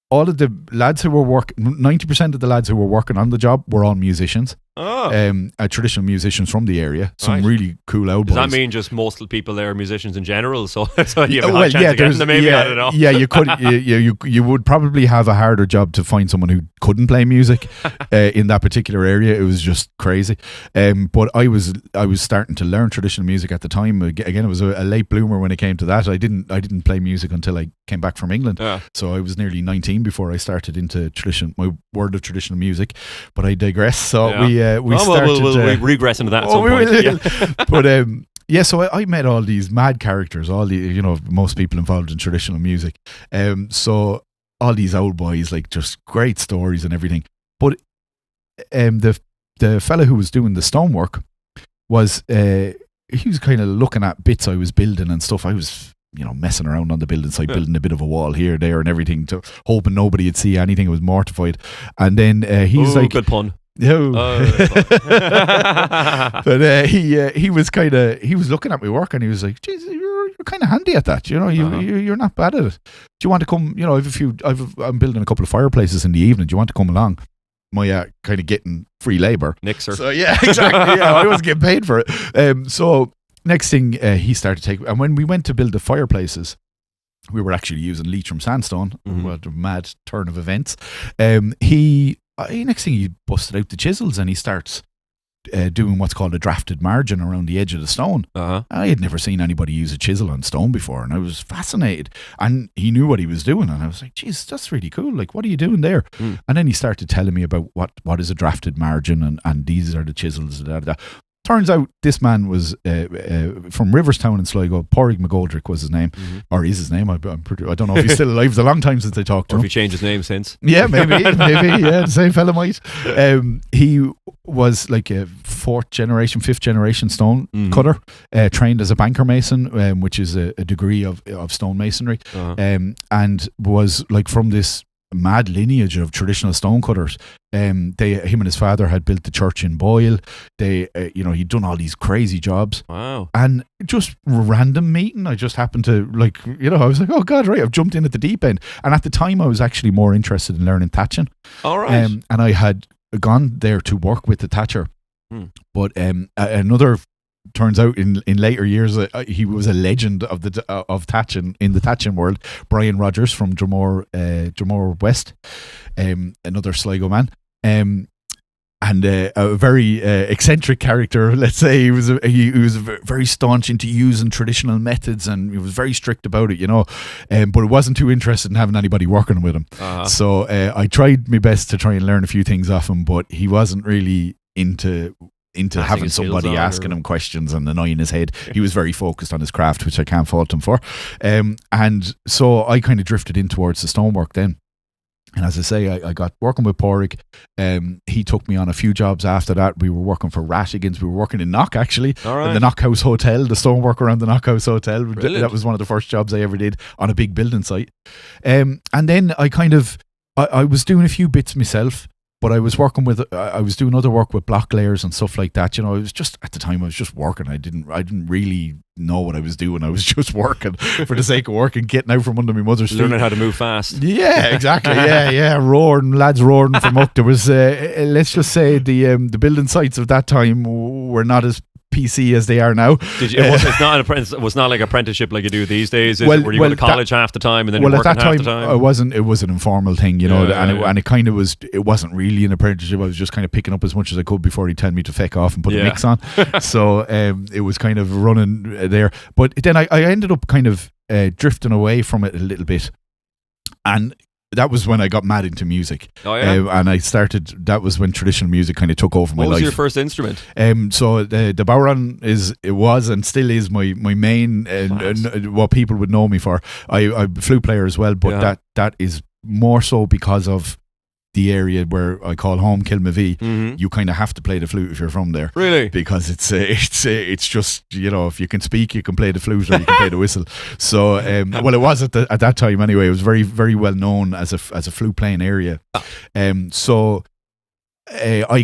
All of the lads who were working, 90% of the lads who were working on the job were all musicians. Traditional musicians from the area. Some really cool old boys. Does that mean just most of the people there are musicians in general? So you have a hard chance of getting them, maybe, I don't know. Yeah, you could. you would probably have a harder job to find someone who couldn't play music in that particular area. It was just crazy. But I was starting to learn traditional music at the time. Again, it was a late bloomer when it came to that. I didn't play music until I came back from England. So I was nearly 19 before I started into my world of traditional music. But I digress. So we started. We'll regress into that at some point. But so I met all these mad characters, all the most people involved in traditional music. So all these old boys, like, just great stories and everything. But the fella who was doing the stonework was he was kind of looking at bits I was building and stuff. I was messing around on the building site, building a bit of a wall here, there, and everything, hoping nobody would see anything. I was mortified. And then he's like, good pun. No. But he was looking at my work, and he was like, "Geez, you're kind of handy at that. You're not bad at it. Do you want to come? I'm building a couple of fireplaces in the evening. Do you want to come along? My kind of getting free labor, Nixer. So yeah, exactly. Yeah, I wasn't getting paid for it. So next thing he started taking, and when we went to build the fireplaces, we were actually using Leitrim sandstone. Well, the mad turn of events. Next thing he busted out the chisels, and he starts doing what's called a drafted margin around the edge of the stone. I had never seen anybody use a chisel on stone before, and I was fascinated. And he knew what he was doing, and I was like, "Geez, that's really cool. Like, what are you doing there?" And then he started telling me about what is a drafted margin, and these are the chisels. Turns out this man was from Riverstown in Sligo. Pádraig McGoldrick was his name, or is his name. I don't know if he's still alive. It's a long time since I talked to him. Or if he changed his name since. Yeah, maybe, yeah, the same fella might. He was like a fifth generation stone cutter, trained as a banker mason, which is a degree of stonemasonry, and was like from this mad lineage of traditional stonecutters. Him and his father had built the church in Boyle. He'd done all these crazy jobs. Wow. And just random meeting, I just happened to I was like, oh God, right, I've jumped in at the deep end. And at the time I was actually more interested in learning thatching. All right. And I had gone there to work with the thatcher. But another, turns out in later years, he was a legend of thatching in the thatching world. Brian Rogers from Dromore West, another Sligo man, and a very eccentric character. Let's say he was very staunch into using traditional methods, and he was very strict about it, but it wasn't too interested in having anybody working with him. So I tried my best to try and learn a few things off him, but he wasn't really into having somebody asking him questions and annoying his head. He was very focused on his craft, which I can't fault him for. And so I kind of drifted in towards the stonework then. And as I say, I got working with Pádraig. He took me on a few jobs after that. We were working for Rattigans. We were working in Knock, actually. All right. In the Knock House Hotel, the stonework around the Knock House Hotel. Brilliant. That was one of the first jobs I ever did on a big building site. And then I was doing a few bits myself. But I was doing other work with block layers and stuff like that. I was just, at the time, I was just working. I didn't really know what I was doing. I was just working for the sake of working, getting out from under my mother's feet. Learning how to move fast. Yeah, exactly. Yeah. Lads roaring from up. There was, let's just say, the building sites of that time were not as PC as they are now. It was not like apprenticeship like you do these days. Were you going to college half the time and then working half the time? It was an informal thing, and it kind of was. It wasn't really an apprenticeship. I was just kind of picking up as much as I could before he'd tell me to feck off and put a mix on. So it was kind of running there. But then I ended up kind of drifting away from it a little bit, and that was when I got mad into music. Oh, yeah? And that was when traditional music kind of took over my life. What was your first instrument? So the bodhrán was and still is my main, what people would know me for. I'm a flute player as well, but that is more so because of the area where I call home, Kilmavie. You kind of have to play the flute if you're from there. Really? Because it's just, if you can speak, you can play the flute or you can play the whistle. So, well, it was at that time anyway. It was very, very well known as a flute playing area. So I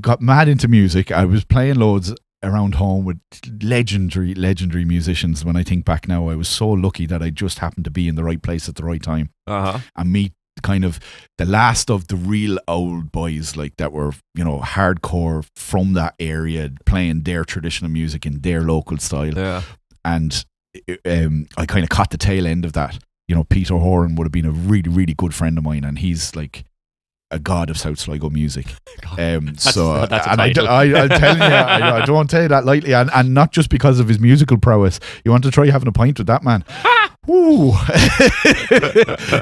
got mad into music. I was playing loads around home with legendary musicians. When I think back now, I was so lucky that I just happened to be in the right place at the right time and meet kind of the last of the real old boys, like that were hardcore from that area, playing their traditional music in their local style. And I kind of caught the tail end of that. Peter Horan would have been a really, really good friend of mine, and he's like a god of South Sligo music. That's I'm telling you, I don't say that lightly, and not just because of his musical prowess. You want to try having a pint with that man? Ooh.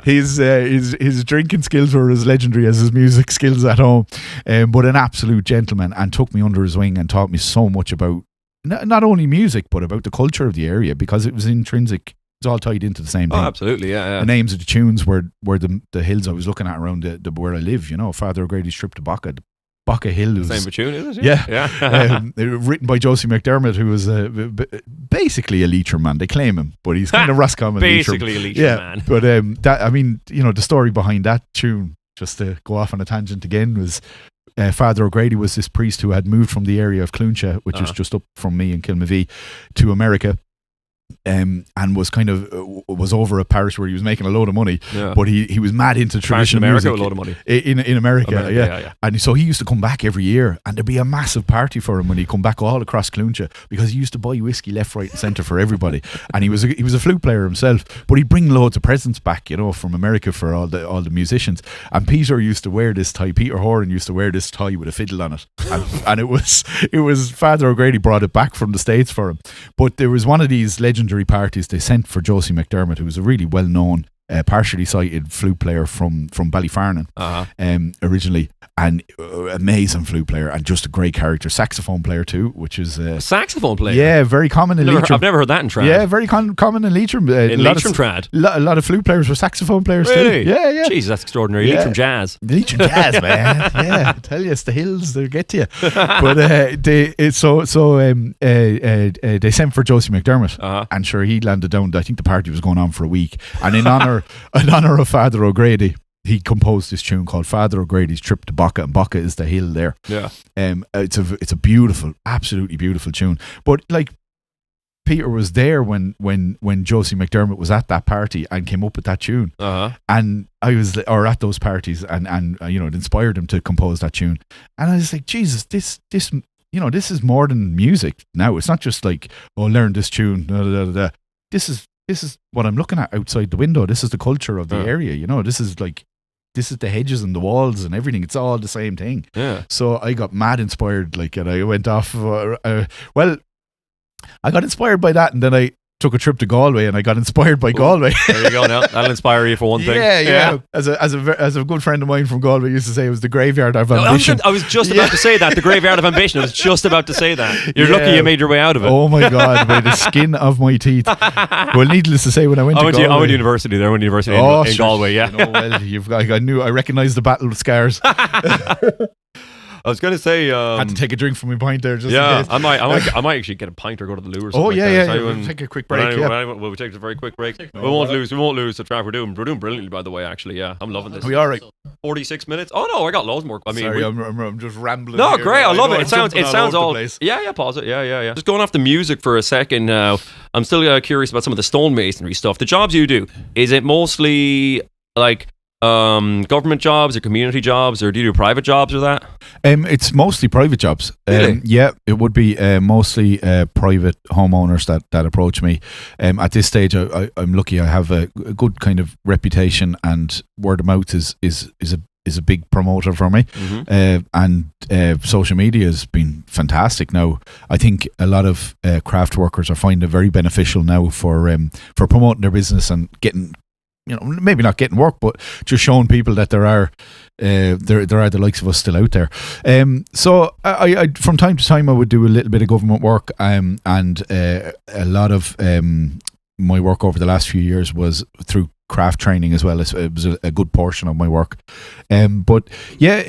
His drinking skills were as legendary as his music skills at home, but an absolute gentleman, and took me under his wing and taught me so much about not only music but about the culture of the area, because it was intrinsic. It's all tied into the same thing. Oh, absolutely, yeah. The names of the tunes were the hills I was looking at around the where I live. Father O'Grady's Trip to Bacca. Bacca Hill was same tune, is it? Yeah. Written by Josie McDermott, who was basically a Leitrim man. They claim him, but he's kind of Roscommon. Basically a Leitrim man. But the story behind that tune, just to go off on a tangent again, was Father O'Grady was this priest who had moved from the area of Clúncha, which is just up from me in Kilmavie, to America. and was kind of was over a parish where he was making a load of money, but he was mad into traditional America music. A load of money in America, yeah. And so he used to come back every year, and there'd be a massive party for him when he come back all across Clúncha, because he used to buy whiskey left, right, and centre for everybody. And he was a flute player himself, but he'd bring loads of presents back, from America for all the musicians. And Peter used to wear this tie. Peter Horan used to wear this tie with a fiddle on it, and it was Father O'Grady brought it back from the States for him. But there was one of these legendary parties they sent for Josie McDermott, who was a really well-known partially sighted flute player from Ballyfarnan originally, and amazing flute player and just a great character. Saxophone player too, which is saxophone player. Yeah, very common in Leitrim. I've never heard that in trad. Yeah, very common in Leitrim. In Leitrim trad, a lot of flute players were saxophone players really? Too. Yeah. Jeez, that's extraordinary. Yeah. Leitrim jazz, man. Yeah, I tell you, it's the hills, they'll get to you. But they sent for Josie McDermott, and sure, he landed down. I think the party was going on for a week, and in honour of Father O'Grady, he composed this tune called Father O'Grady's Trip to Bocca, and Bocca is the hill there. Yeah. It's a beautiful, absolutely beautiful tune. But like, Peter was there when Josie McDermott was at that party and came up with that tune. And I was, or at those parties, and it inspired him to compose that tune. And I was like, Jesus, this is more than music now. It's not just like, learn this tune. This is what I'm looking at outside the window. This is the culture of the area. This is the hedges and the walls and everything. It's all the same thing. Yeah. So I got mad inspired, and I went off. I got inspired by that, and then I took a trip to Galway, and I got inspired by Galway. There you go. Now that'll inspire you for one thing. Yeah. As a good friend of mine from Galway used to say, it was the graveyard of ambition. I was just about to say that. The graveyard of ambition. I was just about to say that. You're lucky you made your way out of it. Oh my God, by the skin of my teeth. Well, needless to say, when I went to Galway, I went to university there. I went to university in Galway. Yeah. I recognised the battle scars. I was going to say, had to take a drink from my pint there. Just I might actually get a pint or go to the loo or something. We'll take a quick break. We'll take a very quick break. We won't lose the track. We're doing brilliantly, by the way. Actually, yeah, I'm loving this. We are right. 46 minutes. Oh no, I got loads more. I mean, sorry, I'm just rambling. No, here. great. I love it. It sounds all. Place. Yeah. Pause it. Yeah. Just going off the music for a second now. I'm still curious about some of the stonemasonry stuff. The jobs you do, is it mostly like government jobs or community jobs, or do you do private jobs or that? It's mostly private jobs. Really? Yeah, it would be mostly private homeowners that approach me. At this stage, I'm lucky. I have a good kind of reputation, and word of mouth is a big promoter for me. And social media has been fantastic. Now, I think a lot of craft workers are finding it very beneficial now for promoting their business and getting, maybe not getting work, but just showing people that there are the likes of us still out there. So I from time to time I would do a little bit of government work, and a lot of my work over the last few years was through craft training as well. It was a good portion of my work. But yeah,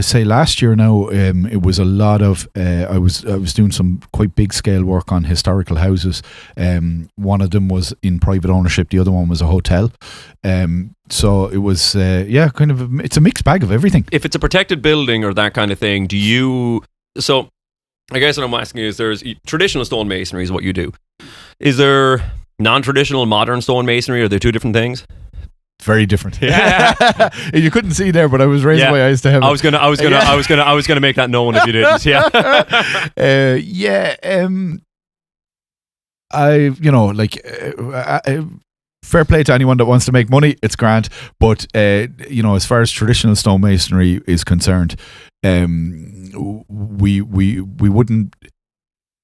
say last year now, it was a lot of I was doing some quite big scale work on historical houses. One of them was in private ownership, the other one was a hotel. So it was kind of it's a mixed bag of everything. If it's a protected building or that kind of thing, so I guess what I'm asking is, there's traditional stonemasonry is what you do. Is there non-traditional modern stonemasonry? Are they two different things? Very different. Yeah. You couldn't see there, but I was raising my eyes to heaven. I was gonna make that known if you didn't. Yeah. Fair play to anyone that wants to make money. It's grand, but as far as traditional stonemasonry is concerned, we wouldn't.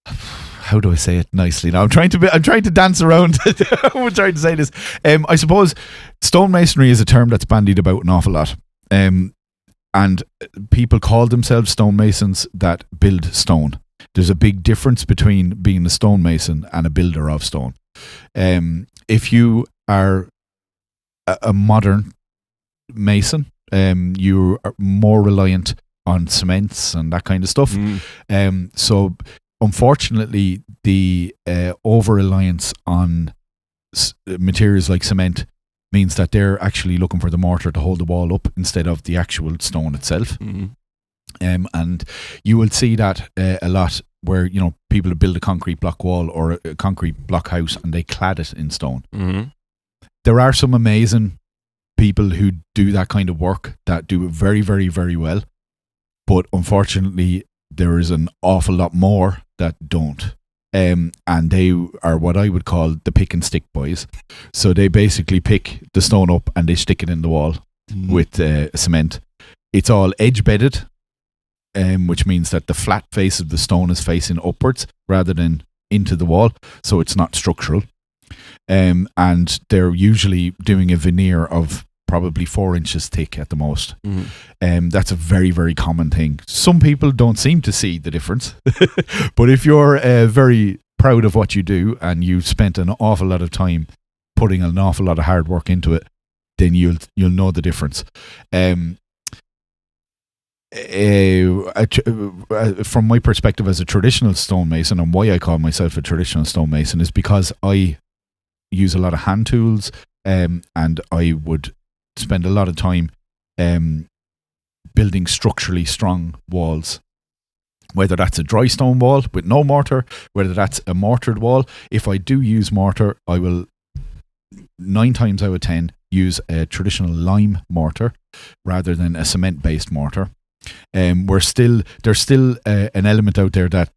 How do I say it nicely? Now I'm trying to dance around. I'm trying to say this. I suppose stonemasonry is a term that's bandied about an awful lot, and people call themselves stonemasons that build stone. There's a big difference between being a stonemason and a builder of stone. If you are a modern mason, you are more reliant on cements and that kind of stuff. So unfortunately, the over-reliance on materials like cement means that they're actually looking for the mortar to hold the wall up instead of the actual stone itself. And you will see that a lot where people build a concrete block wall or a concrete block house and they clad it in stone. Mm-hmm. There are some amazing people who do that kind of work that do it very, very, very well. But unfortunately, there is an awful lot more that don't. And they are what I would call the pick and stick boys. So they basically pick the stone up and they stick it in the wall with cement. It's all edge bedded, which means that the flat face of the stone is facing upwards rather than into the wall. So it's not structural. And they're usually doing a veneer of probably 4 inches thick at the most. That's a very, very common thing. Some people don't seem to see the difference. But if you're very proud of what you do and you've spent an awful lot of time putting an awful lot of hard work into it, then you'll know the difference. From my perspective as a traditional stonemason, and why I call myself a traditional stonemason is because I use a lot of hand tools, and I would spend a lot of time building structurally strong walls, whether that's a dry stone wall with no mortar, whether that's a mortared wall. If I do use mortar, I will 9 times out of 10 use a traditional lime mortar rather than a cement based mortar. There's still an element out there that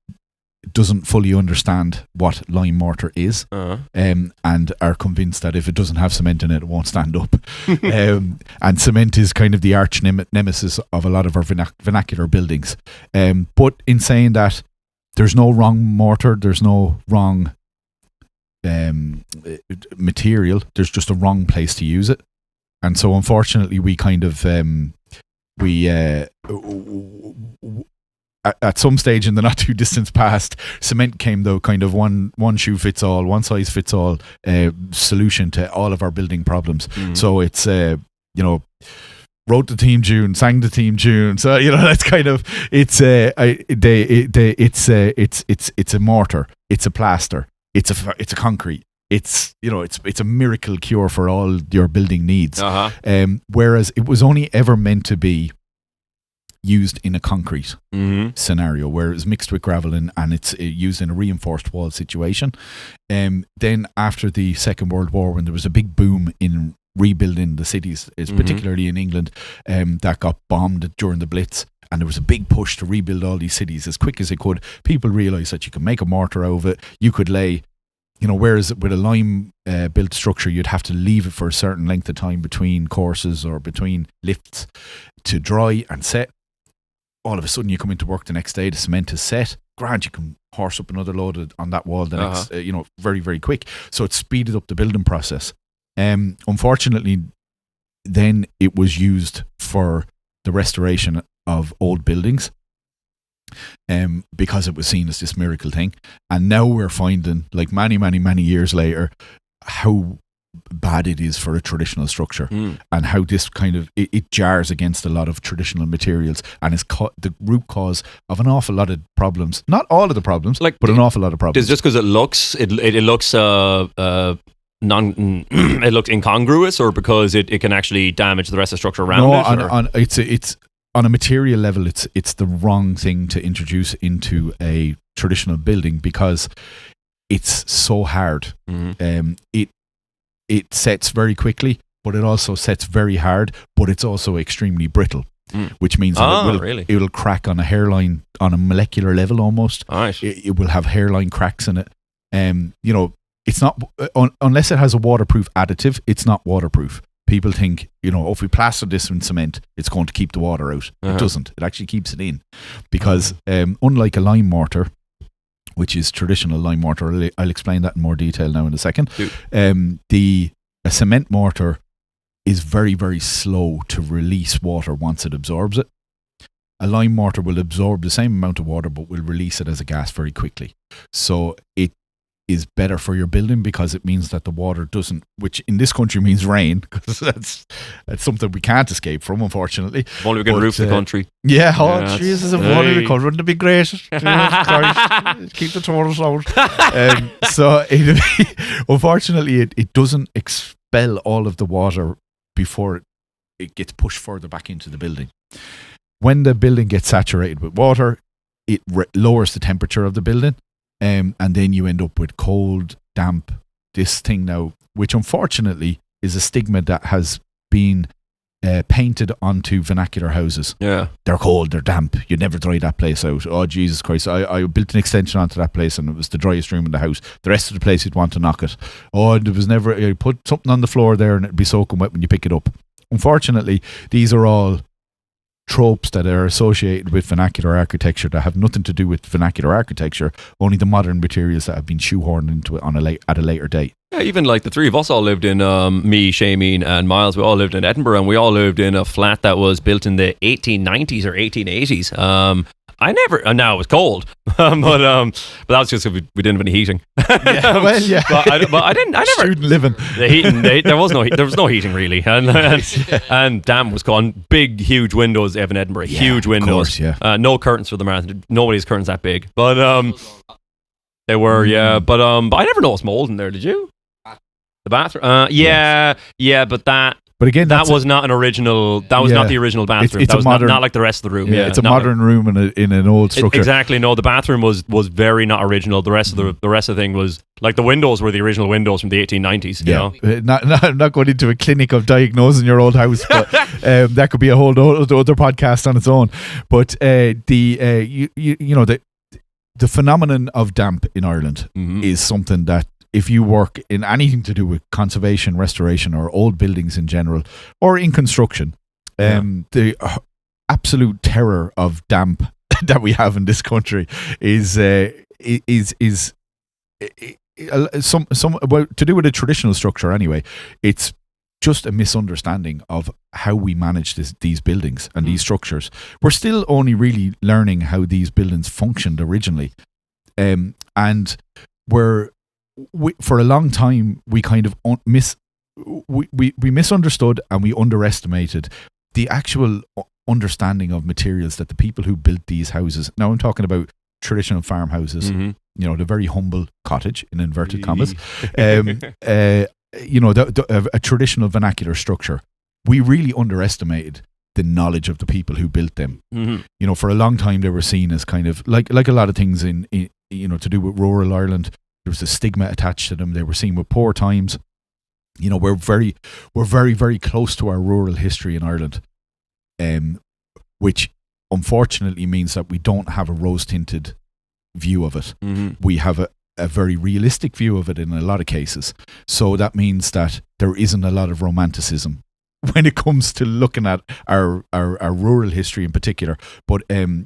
doesn't fully understand what lime mortar is, and are convinced that if it doesn't have cement in it, it won't stand up. And cement is kind of the arch nemesis of a lot of our vernacular buildings. But in saying that, there's no wrong mortar, there's no wrong material, there's just a wrong place to use it. And so unfortunately we kind of at some stage in the not too distant past, cement came the kind of one shoe fits all, one size fits all solution to all of our building problems. So it's wrote the theme tune, sang the theme tune. So that's kind of it's a mortar, it's a plaster, it's a concrete. It's a miracle cure for all your building needs. Whereas it was only ever meant to be used in a concrete scenario where it's mixed with gravel and it's used in a reinforced wall situation. Then after the Second World War, when there was a big boom in rebuilding the cities, particularly in England, that got bombed during the Blitz, and there was a big push to rebuild all these cities as quick as they could. People realised that you could make a mortar out of it. You could lay, whereas with a lime built structure, you'd have to leave it for a certain length of time between courses or between lifts to dry and set. All of a sudden you come into work the next day, the cement is set. Grand, you can horse up another load on that wall the next, very, very quick. So it speeded up the building process. Unfortunately, then it was used for the restoration of old buildings, because it was seen as this miracle thing. And now we're finding, like many, many, many years later, how bad it is for a traditional structure, and how this kind of it jars against a lot of traditional materials, and is the root cause of an awful lot of problems. Not all of the problems, but an awful lot of problems. Is just because it looks it looks incongruous, or because it can actually damage the rest of the structure around it? It's on a material level, it's the wrong thing to introduce into a traditional building because it's so hard. It sets very quickly, but it also sets very hard, but it's also extremely brittle, which means that it will crack on a hairline, on a molecular level almost. It will have hairline cracks in it. It's not, unless it has a waterproof additive, it's not waterproof. People think, if we plaster this in cement, it's going to keep the water out. It doesn't. It actually keeps it in, because unlike a lime mortar, which is traditional lime mortar, I'll explain that in more detail now in a second. A cement mortar is very, very slow to release water once it absorbs it. A lime mortar will absorb the same amount of water, but will release it as a gas very quickly. So it is better for your building because it means that the water doesn't, which in this country means rain, because that's something we can't escape from, unfortunately. If only we could roof the country. Yeah, Jesus, if only we could, wouldn't it be great? Jesus Christ, keep the tourists out. Unfortunately, it doesn't expel all of the water before it gets pushed further back into the building. When the building gets saturated with water, it lowers the temperature of the building, and then you end up with cold, damp, this thing now, which unfortunately is a stigma that has been painted onto vernacular houses. Yeah. They're cold, they're damp, you'd never dry that place out. Oh, Jesus Christ. I built an extension onto that place and it was the driest room in the house. The rest of the place you'd want to knock it. Oh, there was never, you put something on the floor there and it'd be soaking wet when you pick it up. Unfortunately, these are all tropes that are associated with vernacular architecture that have nothing to do with vernacular architecture, only the modern materials that have been shoehorned into it at a later date. Yeah, even like the three of us all lived in, me, Shameen and Miles, we all lived in Edinburgh, and we all lived in a flat that was built in the 1890s or 1880s. I never, now it was cold, but that was just because we didn't have any heating. Yeah, well, yeah. But I never. Student living. The heating, there was no heating really, and damn was gone. Big, huge windows they have in Edinburgh. Yeah, huge windows. Of course, yeah. No curtains for the marathon. Nobody's curtains that big, but they were, yeah. But I never noticed mold in there. Did you? The bathroom? Yeah, but that. But again, that was not an original. That was not the original bathroom. It's that was modern, not like the rest of the room. Yeah, it's a modern room in an old structure. Exactly. No, the bathroom was very not original. The rest of the thing was like the windows were the original windows from the 1890s. Yeah, you know? Not going into a clinic of diagnosing your old house, but that could be a whole other podcast on its own. But the phenomenon of damp in Ireland is something that, if you work in anything to do with conservation, restoration, or old buildings in general, or in construction, the absolute terror of damp that we have in this country is some well, to do with a traditional structure anyway. It's just a misunderstanding of how we manage these buildings and these structures. We're still only really learning how these buildings functioned originally, and for a long time we kind of we misunderstood and we underestimated the actual understanding of materials that the people who built these houses. Now I'm talking about traditional farmhouses, the very humble cottage in inverted commas, a traditional vernacular structure. We really underestimated the knowledge of the people who built them. For a long time they were seen as kind of like a lot of things in to do with rural Ireland. There was a stigma attached to them. They were seen with poor times. We're very, very close to our rural history in Ireland, which unfortunately means that we don't have a rose-tinted view of it. We have a very realistic view of it in a lot of cases. So that means that there isn't a lot of romanticism when it comes to looking at our rural history in particular. But to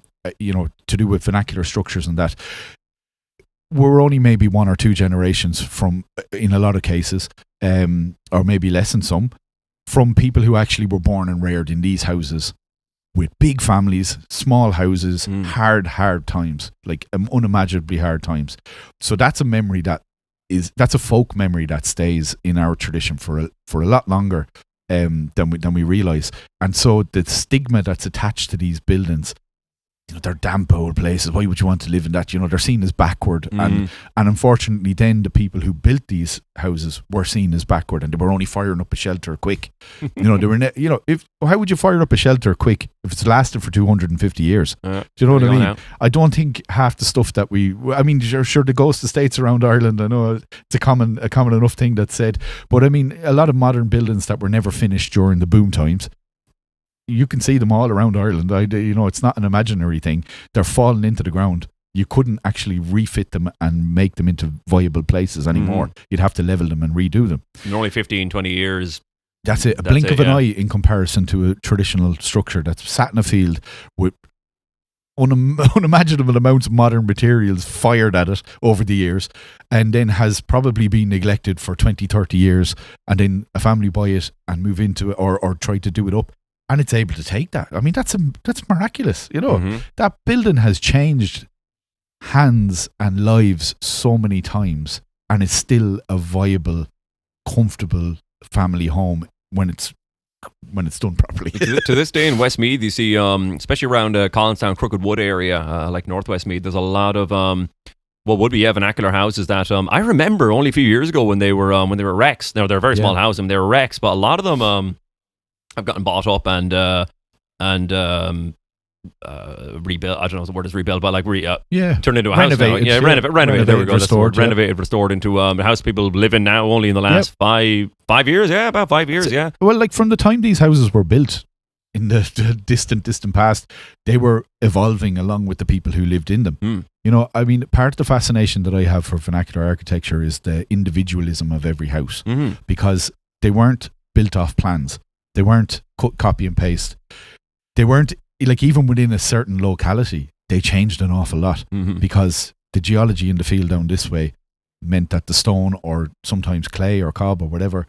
do with vernacular structures and that. We're only maybe one or two generations from, in a lot of cases, or maybe less in some, from people who actually were born and reared in these houses with big families, small houses, hard times, like unimaginably hard times. So that's a memory that's a folk memory that stays in our tradition for a lot longer than we realise. And so the stigma that's attached to these buildings, they're damp old places. Why would you want to live in that? They're seen as backward, and unfortunately, then the people who built these houses were seen as backward, and they were only firing up a shelter quick. They were. How would you fire up a shelter quick if it's lasted for 250 years? Do you know what I mean? Now. I don't think half the stuff that sure the ghost estates around Ireland. I know it's a common enough thing that's said, but I mean, a lot of modern buildings that were never finished during the boom times. You can see them all around Ireland. It's not an imaginary thing. They're falling into the ground. You couldn't actually refit them and make them into viable places anymore. You'd have to level them and redo them. In only 15, 20 years. That's it. A blink of an eye in comparison to a traditional structure that's sat in a field with unimaginable amounts of modern materials fired at it over the years, and then has probably been neglected for 20, 30 years, and then a family buy it and move into it or try to do it up. And it's able to take that. I mean, that's miraculous. That building has changed hands and lives so many times, and it's still a viable, comfortable family home when it's done properly. To this day in Westmeath, you see, especially around Collinstown, Crooked Wood area, like North Westmeath, there's a lot of what would be vernacular houses that I remember only a few years ago when they were wrecks. Now they're a very small house and they were wrecks, but a lot of them have gotten bought up and rebuilt. I don't know if the word is rebuilt, but like turned into a renovated, house now. Renovated. There we go. Restored, restored into a house people live in now. Only in the last 5 years. Yeah, about 5 years. Yeah. Well, like from the time these houses were built in the distant past, they were evolving along with the people who lived in them. You know, I mean, part of the fascination that I have for vernacular architecture is the individualism of every house, because they weren't built off plans. They weren't copy and paste. They weren't, like, even within a certain locality, they changed an awful lot because the geology in the field down this way meant that the stone, or sometimes clay or cob or whatever,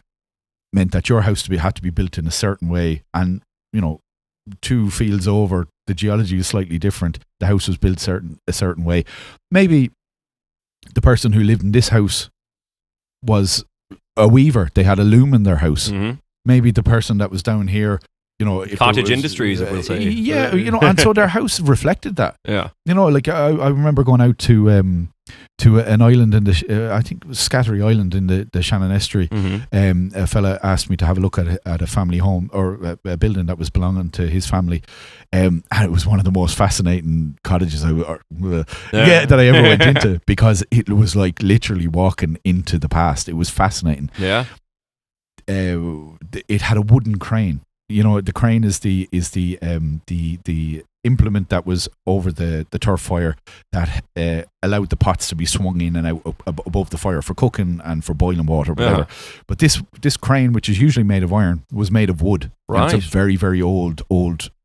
meant that your house had to be built in a certain way. And, you know, 2 fields over, the geology is slightly different. The house was built a certain way. Maybe the person who lived in this house was a weaver. They had a loom in their house. Maybe the person that was down here, you know, cottage industries, I will say. Yeah, you know, and so their house reflected that. Yeah, you know, like I remember going out to an island in the I think it was Scattery Island in the Shannon Estuary. A fella asked me to have a look at a family home, or a building that was belonging to his family, and it was one of the most fascinating cottages that I ever went into, because it was like literally walking into the past. It was fascinating. Yeah, it had a wooden crane. You know, the crane is the implement that was over the turf fire that allowed the pots to be swung in and out above the fire for cooking and for boiling water, whatever. But this crane, which is usually made of iron, was made of wood. Right. It's a very, very old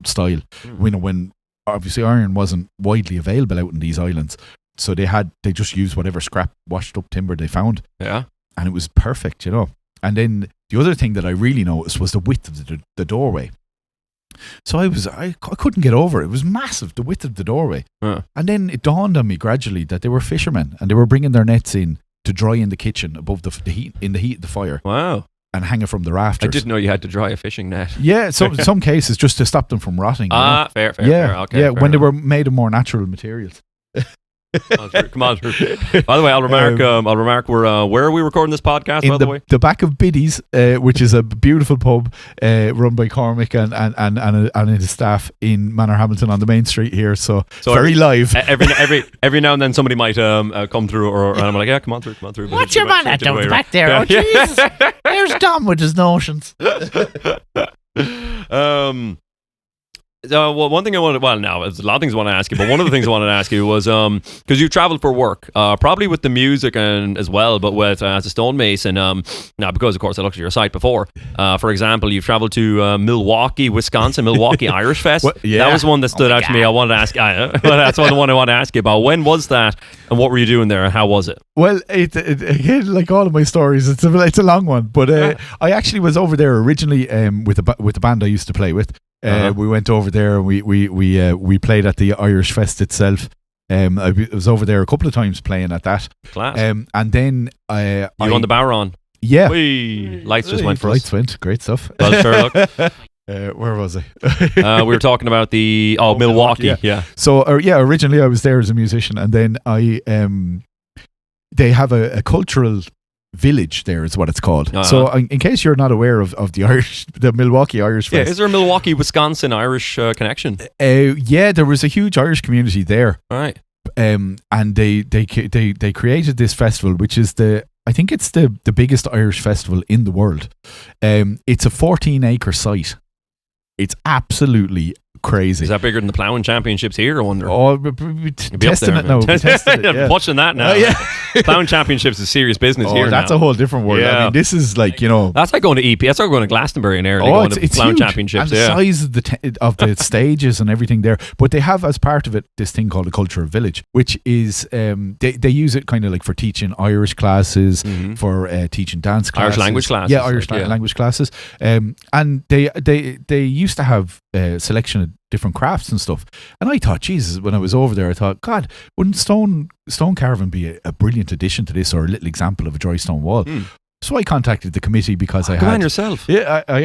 style. When obviously iron wasn't widely available out in these islands, so they just used whatever scrap washed up timber they found. Yeah, and it was perfect, you know. And then the other thing that I really noticed was the width of the doorway. So I couldn't get over it. It was massive, the width of the doorway. And then it dawned on me gradually that they were fishermen, and they were bringing their nets in to dry in the kitchen above the heat of the fire. Wow. And hang it from the rafters. I didn't know you had to dry a fishing net. Yeah, so in some cases just to stop them from rotting. Fair. Okay, yeah, when they were made of more natural materials. Come on. By the way, I'll remark where are we recording this podcast, in by the way? The back of Biddy's, which is a beautiful pub run by Cormac and his staff in Manorhamilton on the main street here. So very live. Every now and then somebody might come through, and I'm like, yeah, come on through. What's your man that down back there? Yeah. Oh, Jesus. There's Dom with his notions. Well, one thing I wanted, there's a lot of things I want to ask you, but one of the things I wanted to ask you was, because you've traveled for work, probably with the music and as well, but with as a stonemason, now because of course I looked at your site before, for example, you've traveled to Milwaukee, Wisconsin, Milwaukee Irish Fest. That was one that stood out to me. I wanted to ask, that's one I want to ask you about. When was that, and what were you doing there, and how was it? Well, it again, like all of my stories, it's a long one, but I actually was over there originally with the band I used to play with. We went over there and we played at the Irish Fest itself. I was over there a couple of times playing at that. Class. And then you on the Baron? Yeah. Lights just went for us. Lights went. Great stuff. Well, sure, look. Where was I? We were talking about the Milwaukee. Yeah. So originally I was there as a musician, and then they have a cultural village there is what it's called. So in case you're not aware of the Milwaukee Irish Fest. Yeah, is there a Milwaukee, Wisconsin Irish connection? Yeah, there was a huge Irish community there. All right. And they created this festival, which is I think it's the biggest Irish festival in the world. It's a 14-acre site. It's absolutely crazy. Is that bigger than the ploughing championships here, I wonder? Oh, we're testing it now. Yeah. Watching that now. Yeah. Ploughing championships is serious business here. That's now. A whole different world. Yeah. I mean, this is like, you know, that's like going to EP. That's like going to Glastonbury in Ireland. Going to ploughing championships. And the size of the stages and everything there. But they have as part of it this thing called a cultural village, which is they use it kind of like for teaching Irish classes, for teaching dance classes, Irish language classes, Irish language classes. And they used to have a selection of different crafts and stuff. And I thought, Jesus, when I was over there, I thought, God, wouldn't stone carving be a brilliant addition to this, or a little example of a dry stone wall? So I contacted the committee because I had yourself. Yeah, I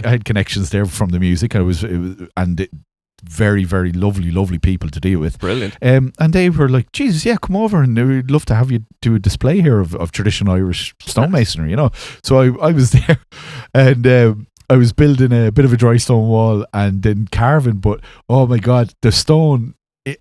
had connections there from the music. Very, very lovely people to deal with. Brilliant. And they were like, Jesus, yeah, come over, and we'd love to have you do a display here of traditional Irish stonemasonry, you know. So I was there, and I was building a bit of a dry stone wall and then carving, but oh my God, the stone,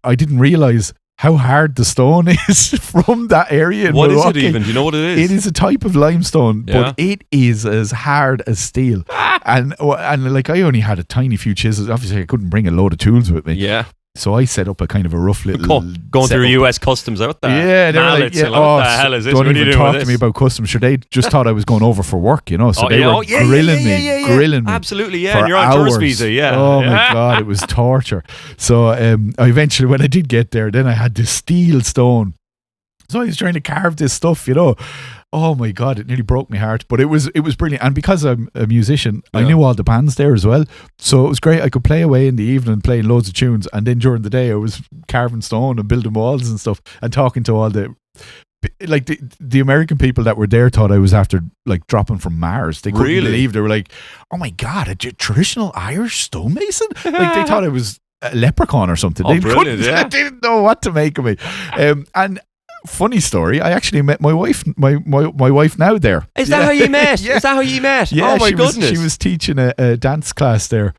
I didn't realise how hard the stone is from that area in What is Milwaukee. it even? Do you know what it is? It is a type of limestone, Yeah. but it is as hard as steel. and like I only had a tiny few chisels. Obviously, I couldn't bring a load of tools with me. Yeah. So I set up a kind of a rough little Going through setup. US customs out there. Yeah, they were like, Mallets, yeah, what the hell is this? don't What are you even doing talk with to me this? about customs. Sure, they just thought I was going over for work, you know. So they were grilling me. Absolutely, yeah. for And you're on hours. tourist visa, yeah. Oh yeah. my God, it was torture. So I eventually, when I did get there, then I had this steel stone. So I was trying to carve this stuff, you know. Oh my God, it nearly broke my heart. But it was brilliant. And because I'm a musician, I knew all the bands there as well. So it was great. I could play away in the evening playing loads of tunes. And then during the day, I was carving stone and building walls and stuff and talking to all the... Like the American people that were there thought I was after like dropping from Mars. They couldn't believe. They were like, "Oh my God, a traditional Irish stonemason!" Like they thought I was a leprechaun or something. Oh, They brilliant, couldn't- yeah. They didn't know what to make of me. And funny story, I actually met my wife. My wife now there. Is that how you met? Yeah. Is that how you met? Yeah, oh my goodness. she was teaching a dance class there.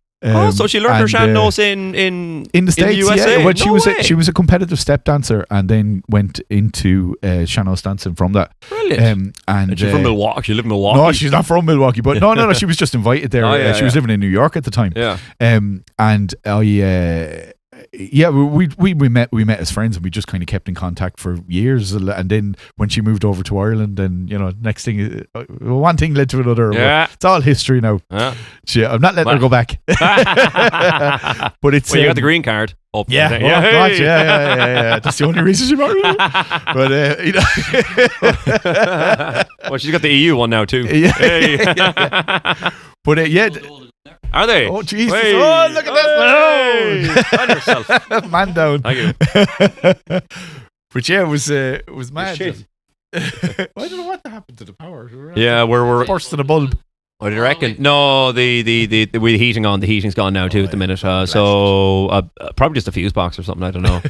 So she learned her and, shannos in the States, USA. yeah. Well, No way. she was a competitive step dancer and then went into Shannos dancing from that. Brilliant. And she's from Milwaukee. She lived in Milwaukee. No, she's not from Milwaukee, but no. She was just invited there. Oh, yeah, she was living in New York at the time. Yeah. And I. Yeah, we met as friends and we just kind of kept in contact for years. And then when she moved over to Ireland, and you know, next thing, one thing led to another. Yeah. It's all history now. Yeah. I'm not letting her go back. But it's Well, you got the green card. Oh, yeah, okay. oh, God, yeah. That's the only reason she married me. But you know, Well, she's got the EU one now too. Yeah. Hey. but yeah. Are they? Oh Jesus! Hey. Oh, look at Hey. Find yourself. that! Man down. Thank you. But yeah, it was mad. Shit. I don't know what happened to the power. Yeah, we're Burst in a bulb. what do you reckon? No, the heating on. The heating's gone now too at the minute. So probably just a fuse box or something. I don't know.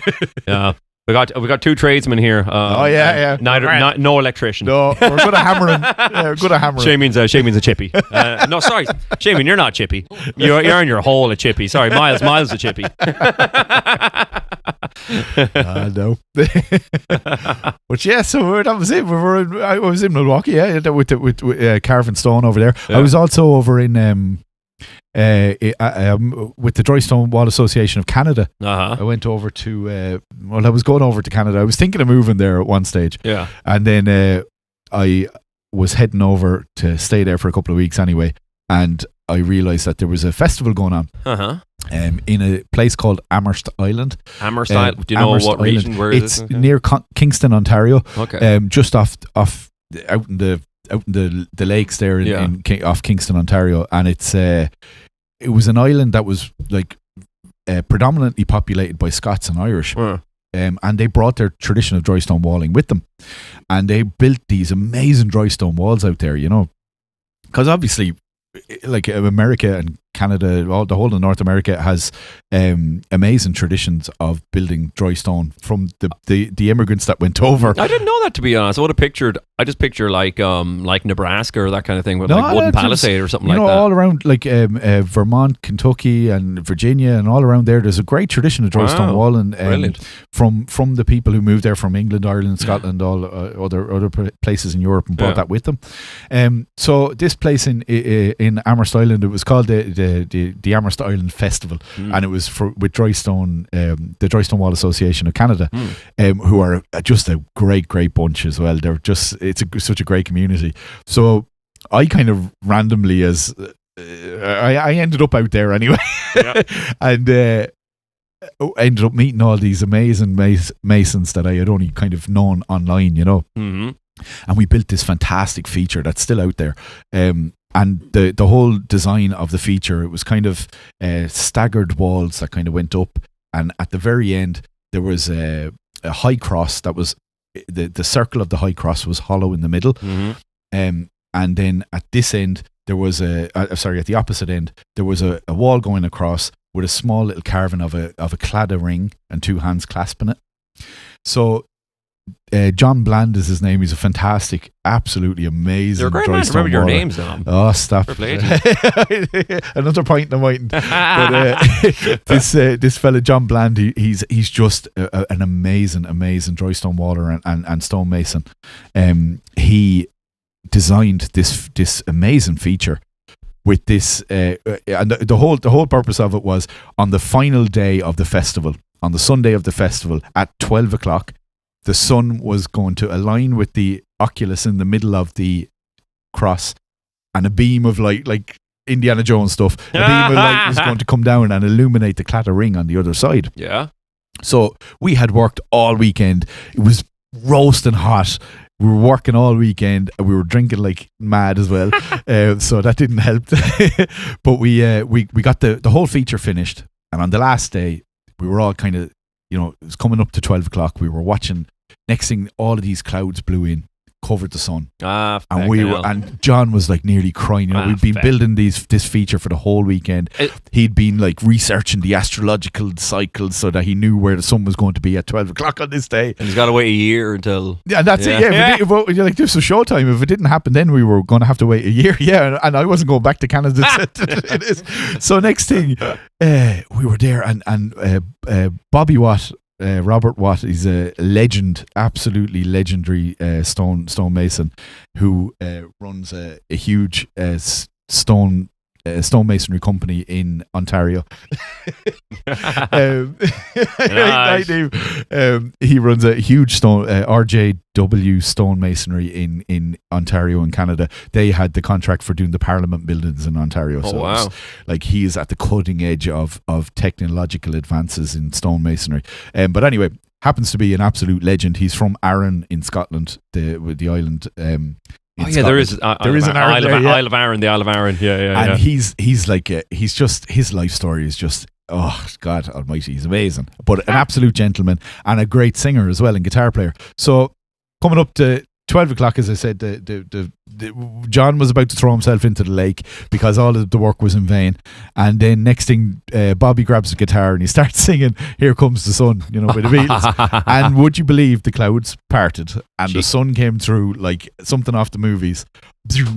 Yeah. We got two tradesmen here. Yeah. No electrician. No, we're good at hammering. Yeah, we're good at hammering. Shemeen's a chippy. No, sorry, Shameen, you're not chippy. You're in your hole a chippy. Sorry, Miles a chippy. No. But yeah, so that was it. I was in Milwaukee, yeah, with carving stone over there. Yeah. I was also over in with the Dry Stone Wall Association of Canada. Uh-huh. I went over to I was going over to Canada. I was thinking of moving there at one stage. Yeah. And then I was heading over to stay there for a couple of weeks anyway, and I realised that there was a festival going on Uh-huh. in a place called Amherst Island. Amherst Island. Do you know Amherst what Island. region? Where is It's it? near Kingston, Ontario. Okay. Just off out in the lakes there off Kingston, Ontario, and it was an island that was like predominantly populated by Scots and Irish. And they brought their tradition of dry stone walling with them, and they built these amazing dry stone walls out there, you know, because obviously like America and Canada, the whole of North America has amazing traditions of building dry stone from the immigrants that went over. I didn't know that, to be honest. I just picture like Nebraska or that kind of thing with like wooden palisade or something like that. All around like Vermont, Kentucky, and Virginia, and all around there. There's a great tradition of dry stone walling from the people who moved there from England, Ireland, Scotland, all other places in Europe, and brought that with them. So this place in Amherst Island, it was called the Amherst Island Festival, and it was with Dry Stone, the Dry Stone Wall Association of Canada, who are just a great bunch as well. They're just such a great community. So I kind of randomly I ended up out there anyway, and ended up meeting all these amazing masons that I had only kind of known online, you know. Mm-hmm. And we built this fantastic feature that's still out there. And the whole design of the feature, it was kind of staggered walls that kind of went up, and at the very end there was a high cross that was the circle of the high cross was hollow in the middle. Mm-hmm. And then at this end there was at the opposite end there was a wall going across with a small little carving of a claddagh ring and two hands clasping it. So John Bland is his name. He's a fantastic, absolutely amazing. You're a great man to remember your names, Dom. Oh, stop! Another point I mightn't. But this fella John Bland, he's just an amazing dry stone waller and stonemason. He designed this amazing feature with this, and the whole purpose of it was on the final day of the festival, on the Sunday of the festival at 12 o'clock. The sun was going to align with the oculus in the middle of the cross, and a beam of light, like Indiana Jones stuff, a beam of light was going to come down and illuminate the Claddagh ring on the other side. Yeah. So we had worked all weekend. It was roasting hot. We were working all weekend. We were drinking like mad as well. So that didn't help. But we got the whole feature finished. And on the last day, we were all kind of, it was coming up to 12 o'clock. We were watching. Next thing, all of these clouds blew in, covered the sun, and John was like nearly crying. We'd been building this feature for the whole weekend. He'd been like researching the astrological cycles so that he knew where the sun was going to be at 12 o'clock on this day. And he's got to wait a year until. Yeah, that's it. Yeah, but like this was showtime. If it didn't happen, then we were going to have to wait a year. Yeah, and I wasn't going back to Canada. So next thing, we were there, and Bobby Watt. Robert Watt is a legend, absolutely legendary stonemason who runs a huge stonemasonry company in Ontario. Nice. He runs a huge RJW stonemasonry in Ontario and Canada. They had the contract for doing the Parliament buildings in Ontario. Oh, so wow. Like he is at the cutting edge of technological advances in stonemasonry. But anyway, happens to be an absolute legend. He's from Arran in Scotland, the island. There is an Isle of Arran, the Isle of Arran. Yeah. And he's like his life story is just, oh God Almighty, he's amazing. But an absolute gentleman and a great singer as well and guitar player. So coming up to 12 o'clock, as I said, John was about to throw himself into the lake because all of the work was in vain. And then next thing, Bobby grabs the guitar and he starts singing "Here Comes the Sun," by the Beatles. And would you believe the clouds parted and the sun came through like something off the movies,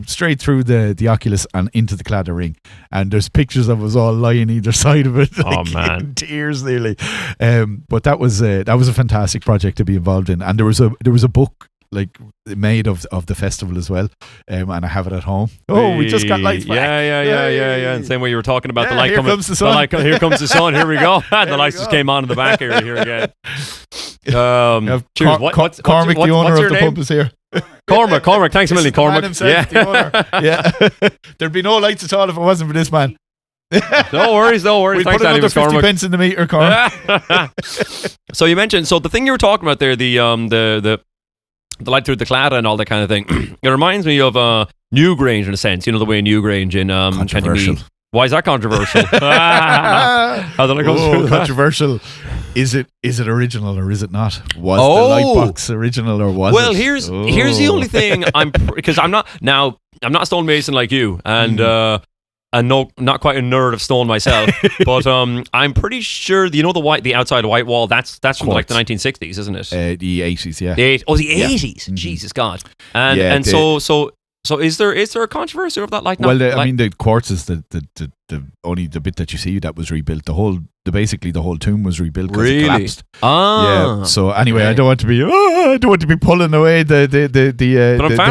straight through the oculus and into the Claddagh ring. And there's pictures of us all lying either side of it, like, man, in tears nearly. But that was a fantastic project to be involved in. And there was a book like made of the festival as well, and I have it at home. We just got lights back. Yeah. And same way you were talking about the light here coming. Comes the sun. Here comes the sun. Here we go. The lights just came on in the back here again. Cheers. Cormac, the owner of the pub, is here. Cormac, thanks a million, Cormac. Himself, the owner. Yeah. There'd be no lights at all if it wasn't for this man. No worries. We'd Thanks, put another 50 Cormac. pence in the meter, Cormac. So you mentioned, the thing you were talking about there, the light through the Claddagh and all that kind of thing. It reminds me of Newgrange in a sense. The way Newgrange in controversial. County Meath. Why is that controversial? How did I go through that? Controversial. Is it original or is it not? Was the light box original or was it? Well, here's the only thing because I'm not a stonemason like you, and not quite a nerd of stone myself, but I'm pretty sure the outside white wall that's from like the 1960s, isn't it? The 80s, yeah. The 80s. Mm-hmm. Jesus God. And so is there a controversy over that light? I mean, the quartz is the only the bit that you see that was rebuilt. Basically the whole tomb was rebuilt because it collapsed. Yeah. So anyway, okay. I don't want to be pulling away the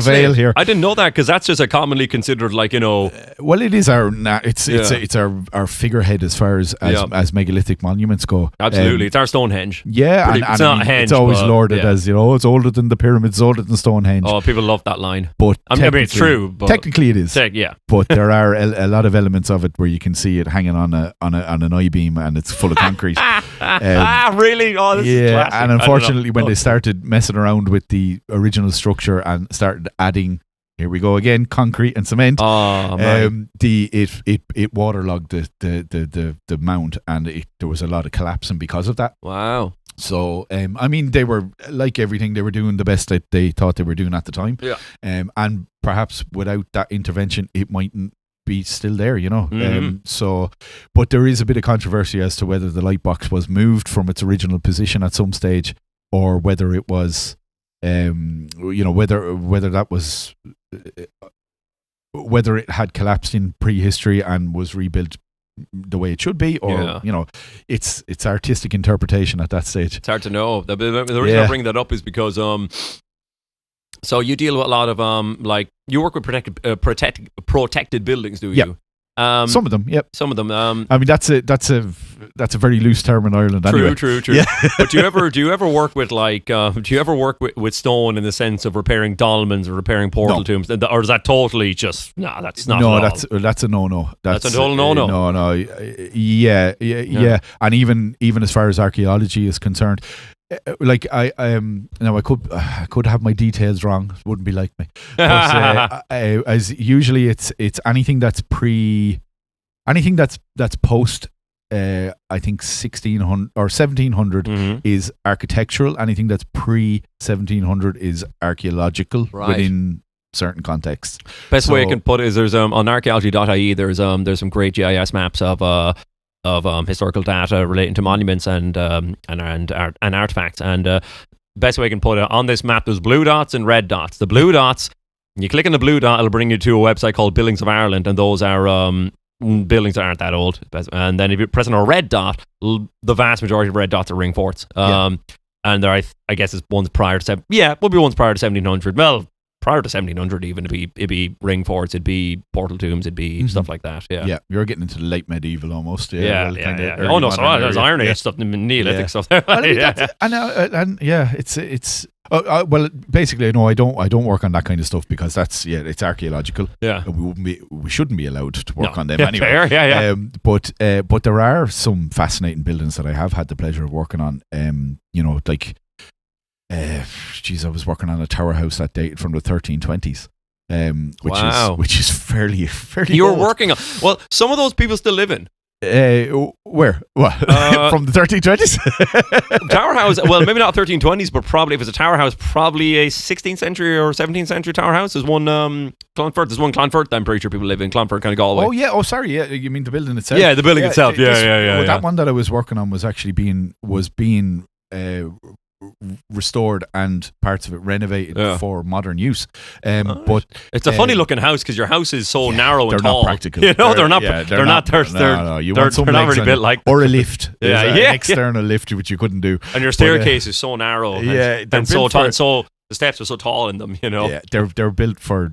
veil here. I didn't know that because that's just a commonly considered well, it is it's our figurehead as far as megalithic monuments go. Absolutely, it's our Stonehenge. Yeah, it's not Henge. It's always lauded as it's older than the pyramids, it's older than Stonehenge. Oh, people love that line. But I mean, it's true. But technically, it is. Yeah. But there are a lot of elements of it where you can see it hanging on an I-beam and it's full of concrete. Really? Oh, this is classic. And unfortunately, when they started messing around with the original structure and started adding, here we go again, concrete and cement. Oh, man. It waterlogged the mount, and there was a lot of collapsing because of that. Wow. So, I mean, they were, like everything, they were doing the best that they thought they were doing at the time. Yeah. And perhaps without that intervention, it mightn't be still there, Mm-hmm. But there is a bit of controversy as to whether the light box was moved from its original position at some stage, or whether it was Whether that was whether it had collapsed in prehistory and was rebuilt the way it should be, or it's artistic interpretation at that stage. It's hard to know. The reason I bring that up is because so you deal with a lot of like you work with protected buildings, do you? Some of them, yep. Some of them. I mean, that's a very loose term in Ireland. Anyway. True. Yeah. But do you ever work with with stone in the sense of repairing dolmens or repairing portal tombs, or is that totally just that's not? No, that's a no. That's a total no. No. Yeah. And even as far as archaeology is concerned. Like I could have my details wrong. It wouldn't be like me. But, as usually it's anything that's post. I think 1600 or 1700 is architectural. Anything that's pre 1700 is archaeological within certain contexts. Best way I can put it is there's on archaeology.ie there's some great GIS maps of historical data relating to monuments and artifacts. And best way I can put it, on this map there's blue dots and red dots. The blue dots, you click on the blue dot, it'll bring you to a website called Buildings of Ireland, and those are buildings that aren't that old. And then if you press on a red dot, the vast majority of red dots are ring forts. And there I guess is ones prior to would be ones prior to 1700. Well, prior to 1700 even, it'd be ring forts, it'd be portal tombs, it'd be stuff like that. Yeah, you're getting into the late medieval almost. Yeah. Oh no, so there's Iron Age stuff, Neolithic stuff. It's well, basically, no, I don't work on that kind of stuff because it's archaeological. Yeah, we shouldn't be allowed to work on them anyway. Fair, yeah. But there are some fascinating buildings that I have had the pleasure of working on. Like. I was working on a tower house that dated from the 1320s, which is fairly. You were old. working on some of those people still live in. Where? What? From the 1320s? Tower house. Well, maybe not 1320s, but probably if it's a tower house, probably a 16th century or 17th century tower house. There's one Clonfert. There's one Clonfert that I'm pretty sure people live in. Clonfert, kind of Galway. Oh yeah. Oh sorry. Yeah, you mean the building itself? Yeah, the building itself. Yeah. That one that I was working on was actually being restored and parts of it renovated for modern use. But it's a funny looking house because your house is so narrow and tall. They're not practical. They're not. You want some not really built like or a lift. An external lift which you couldn't do. And your staircase is so narrow. And so tall. So the steps are so tall in them. Yeah, they're built for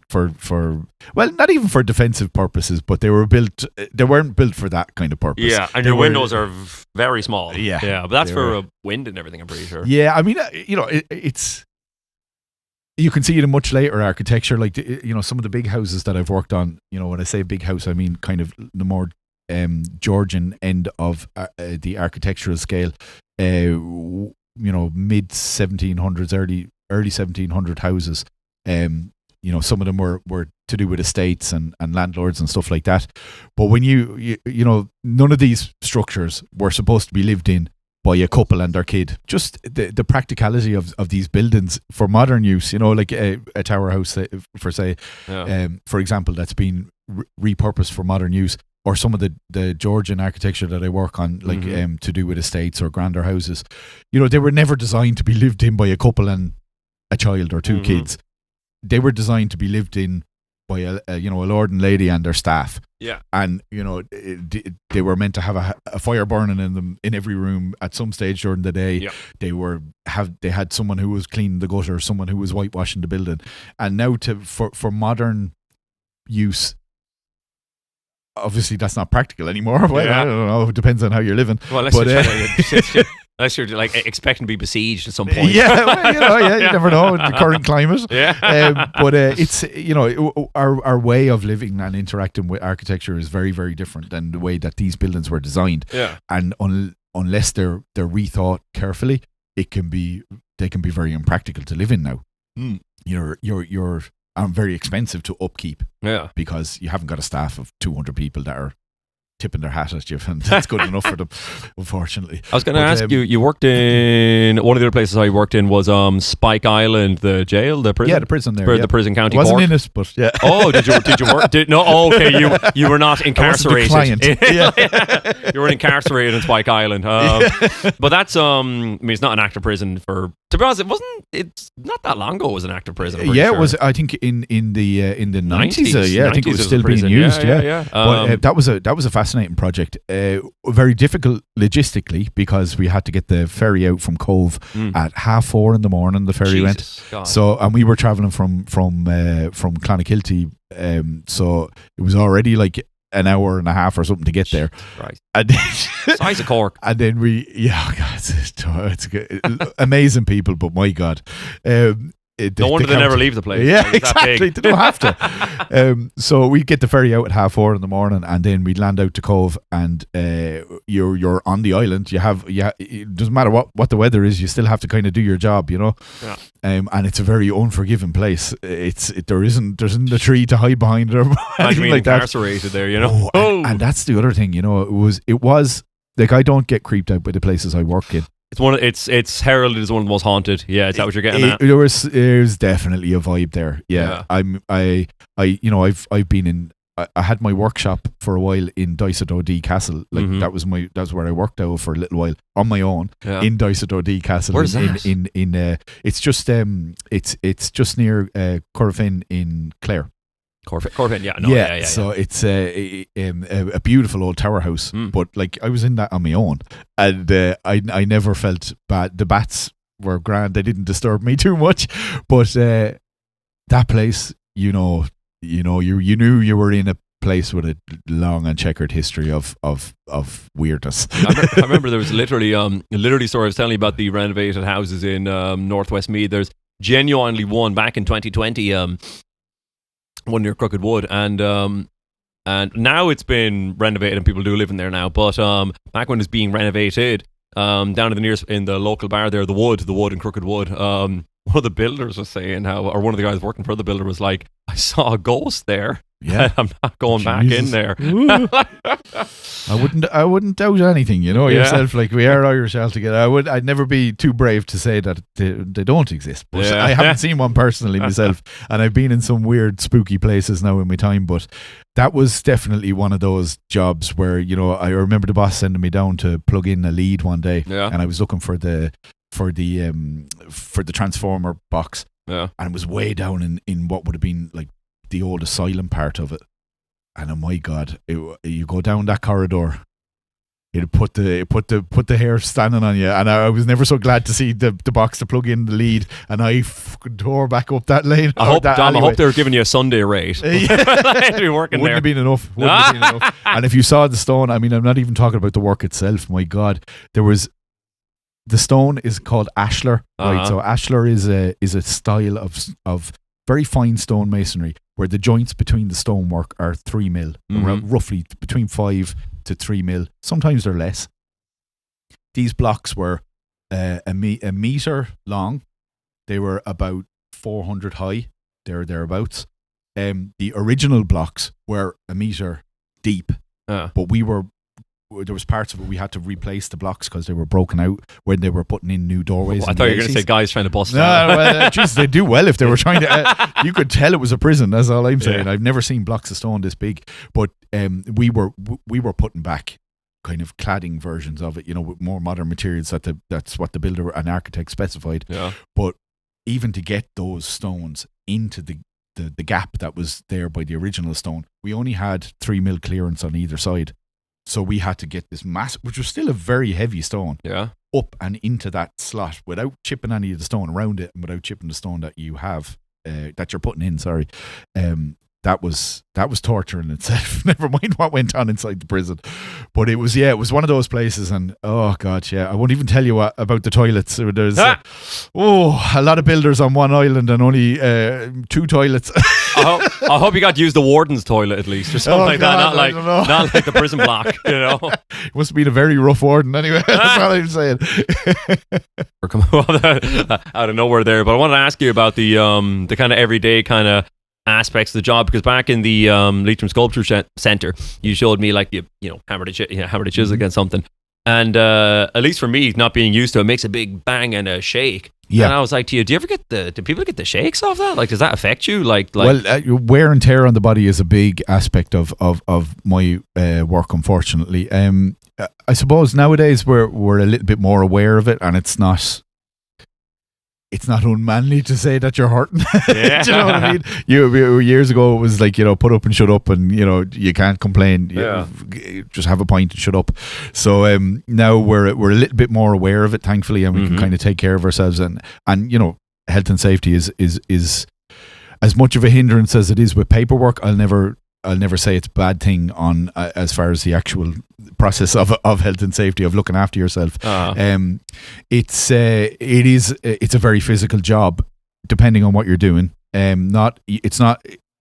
well, not even for defensive purposes, but they weren't built for that kind of purpose. Yeah, and your windows are very small. Yeah, but that's for wind and everything, I'm pretty sure. Yeah, I mean, it's you can see it in much later architecture, like some of the big houses that I've worked on. When I say big house, I mean kind of the more Georgian end of the architectural scale. Mid 1700s, early 1700 houses. Some of them were to do with estates and landlords and stuff like that. But when you none of these structures were supposed to be lived in by a couple and their kid. Just the practicality of these buildings for modern use, like a tower house, for example, that's been repurposed for modern use. Or some of the Georgian architecture that I work on, like to do with estates or grander houses, they were never designed to be lived in by a couple and a child or two kids. They were designed to be lived in by a lord and lady and their staff. Yeah, and they were meant to have a fire burning in them in every room at some stage during the day. Yeah. They had someone who was cleaning the gutter, someone who was whitewashing the building, and now for modern use. Obviously, that's not practical anymore. Well, I don't know. It depends on how you're living. Well, unless you're like expecting to be besieged at some point. Yeah, you never know in the current climate. Yeah. But it's our way of living and interacting with architecture is very, very different than the way that these buildings were designed. Yeah. And unless they're rethought carefully, they can be very impractical to live in now. You're very expensive to upkeep. Yeah. Because you haven't got a staff of 200 people that are tipping their hat at you, and that's good enough for them, unfortunately. I was going to ask you worked in, one of the other places I worked in was Spike Island, the jail, the prison? Yeah, the prison there. The prison county court. I wasn't in it, but yeah. Oh, did you work? Okay, you were not incarcerated. I wasn't the client. You were incarcerated in Spike Island. But that's, it's not an active prison To be honest, it's not that long ago it was an active prison. I'm Yeah, pretty it was. sure. I think in the 90s. 90s. Yeah, I think it was 90s still a being prison. used. Yeah. But that was a fascinating project. Very difficult logistically because we had to get the ferry out from Cove at 4:30 in the morning. The ferry Jesus, went. God. So, and we were travelling from Clonakilty. So it was already like an hour and a half or something to get there. Right. And then, Size of Cork. and then it's good. Amazing people, but my God. No wonder they never leave the place. Yeah, Like, it's that exactly. big. They don't have to. So we get the ferry out at 4:30 in the morning, and then we land out to Cove, and you're on the island. It doesn't matter what the weather is. You still have to kind of do your job, you know. Yeah. And it's a very unforgiving place. There isn't a tree to hide behind or anything Being like that. incarcerated there, you know. And that's the other thing, you know. It was like I don't get creeped out by the places I work in. It's heralded as one of the most haunted. Yeah, is that what you're getting at? There's definitely a vibe there. Yeah. I've been in. I had my workshop for a while in Dysart Castle. Like that's where I worked out for a little while on my own in Dysart Castle. Where's that? In it's just near Corfin in Clare. Corfin, yeah. So it's a beautiful old tower house, but like I was in that on my own, and I never felt bad. The bats were grand; they didn't disturb me too much. But that place, you knew you were in a place with a long and checkered history of weirdness. I remember there was literally story I was telling you about the renovated houses in Northwest Meath. There's genuinely one back in 2020. One near Crooked Wood, and now it's been renovated and people do live in there now. But back when it was being renovated, down in the local bar there, the Wood in Crooked Wood, one of the builders was saying or one of the guys working for the builder was like, I saw a ghost there. Yeah, I'm not going back in there. I wouldn't doubt anything, you know yourself. Like, we are Irish altogether. I'd never be too brave to say that they don't exist. But I haven't seen one personally myself, and I've been in some weird, spooky places now in my time. But that was definitely one of those jobs where, you know, I remember the boss sending me down to plug in a lead one day, and I was looking for the transformer box, and it was way down in what would have been like the old asylum part of it. And oh my God, you go down that corridor, it'll put the hair standing on you. And I was never so glad to see the box to plug in the lead, and I tore back up that lane. I hope they were giving you a Sunday rate. I'd be working Wouldn't there. have been enough. And if you saw the stone, I mean, I'm not even talking about the work itself. My God, the stone is called ashlar, right? So ashlar is a style of very fine stone masonry where the joints between the stonework are 3 mil, roughly between 5 to 3 mil. Sometimes they're less. These blocks were a meter long. They were about 400 high, thereabouts. The original blocks were a meter deep, but there was parts of it we had to replace the blocks because they were broken out when they were putting in new doorways. I thought you were going to say guys trying to bust No, well, geez, they do well if they were trying to. You could tell it was a prison. That's all I'm saying. I've never seen blocks of stone this big, but we were putting back kind of cladding versions of it, you know, with more modern materials. That's what the builder and architect specified. Yeah. But even to get those stones into the gap that was there by the original stone, we only had 3 mil clearance on either side. So we had to get this massive, which was still a very heavy stone, up and into that slot without chipping any of the stone around it and without chipping the stone that you have, that you're putting in. Sorry, that was torture in itself. Never mind what went on inside the prison, but it was one of those places. And oh God, I won't even tell you about the toilets. There's a lot of builders on one island and only 2 toilets. I hope you got to use the warden's toilet at least, or something like that. Not like the prison block, you know. It must have been a very rough warden anyway. That's what I'm saying. We're coming out of nowhere there, but I wanted to ask you about the kind of everyday kind of aspects of the job, because back in the Leitrim Sculpture Centre, you showed me like you hammer the chisel against something, and at least for me, not being used to it, makes a big bang and a shake. Yeah. And I was like to you, do people get the shakes off that? Like, does that affect you? Well, wear and tear on the body is a big aspect of my work, unfortunately. I suppose nowadays we're a little bit more aware of it, and it's not it's not unmanly to say that you're hurting. Yeah. Do you know what I mean? Years ago, it was like, put up and shut up, and you can't complain. Yeah. Just have a pint and shut up. So now we're a little bit more aware of it, thankfully, and we can kind of take care of ourselves. And health and safety is as much of a hindrance as it is with paperwork. I'll never say it's a bad thing on as far as the actual process of health and safety, of looking after yourself. It's a very physical job, depending on what you're doing. It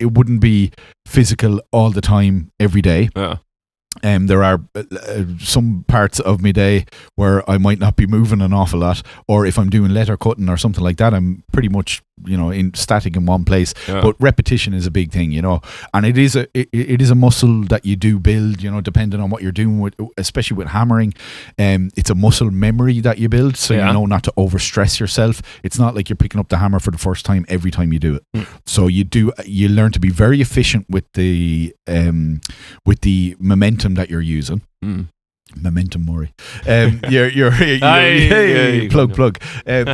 wouldn't be physical all the time, every day. There are some parts of my day where I might not be moving an awful lot, or if I'm doing letter cutting or something like that, I'm pretty much static in one place. But repetition is a big thing, and it is a muscle that you do build, depending on what you're doing with, especially with hammering. It's a muscle memory that you build, so you know not to overstress yourself. It's not like you're picking up the hammer for the first time every time you do it. So you learn to be very efficient with the momentum that you're using. Momentum, Maury. You're plug. You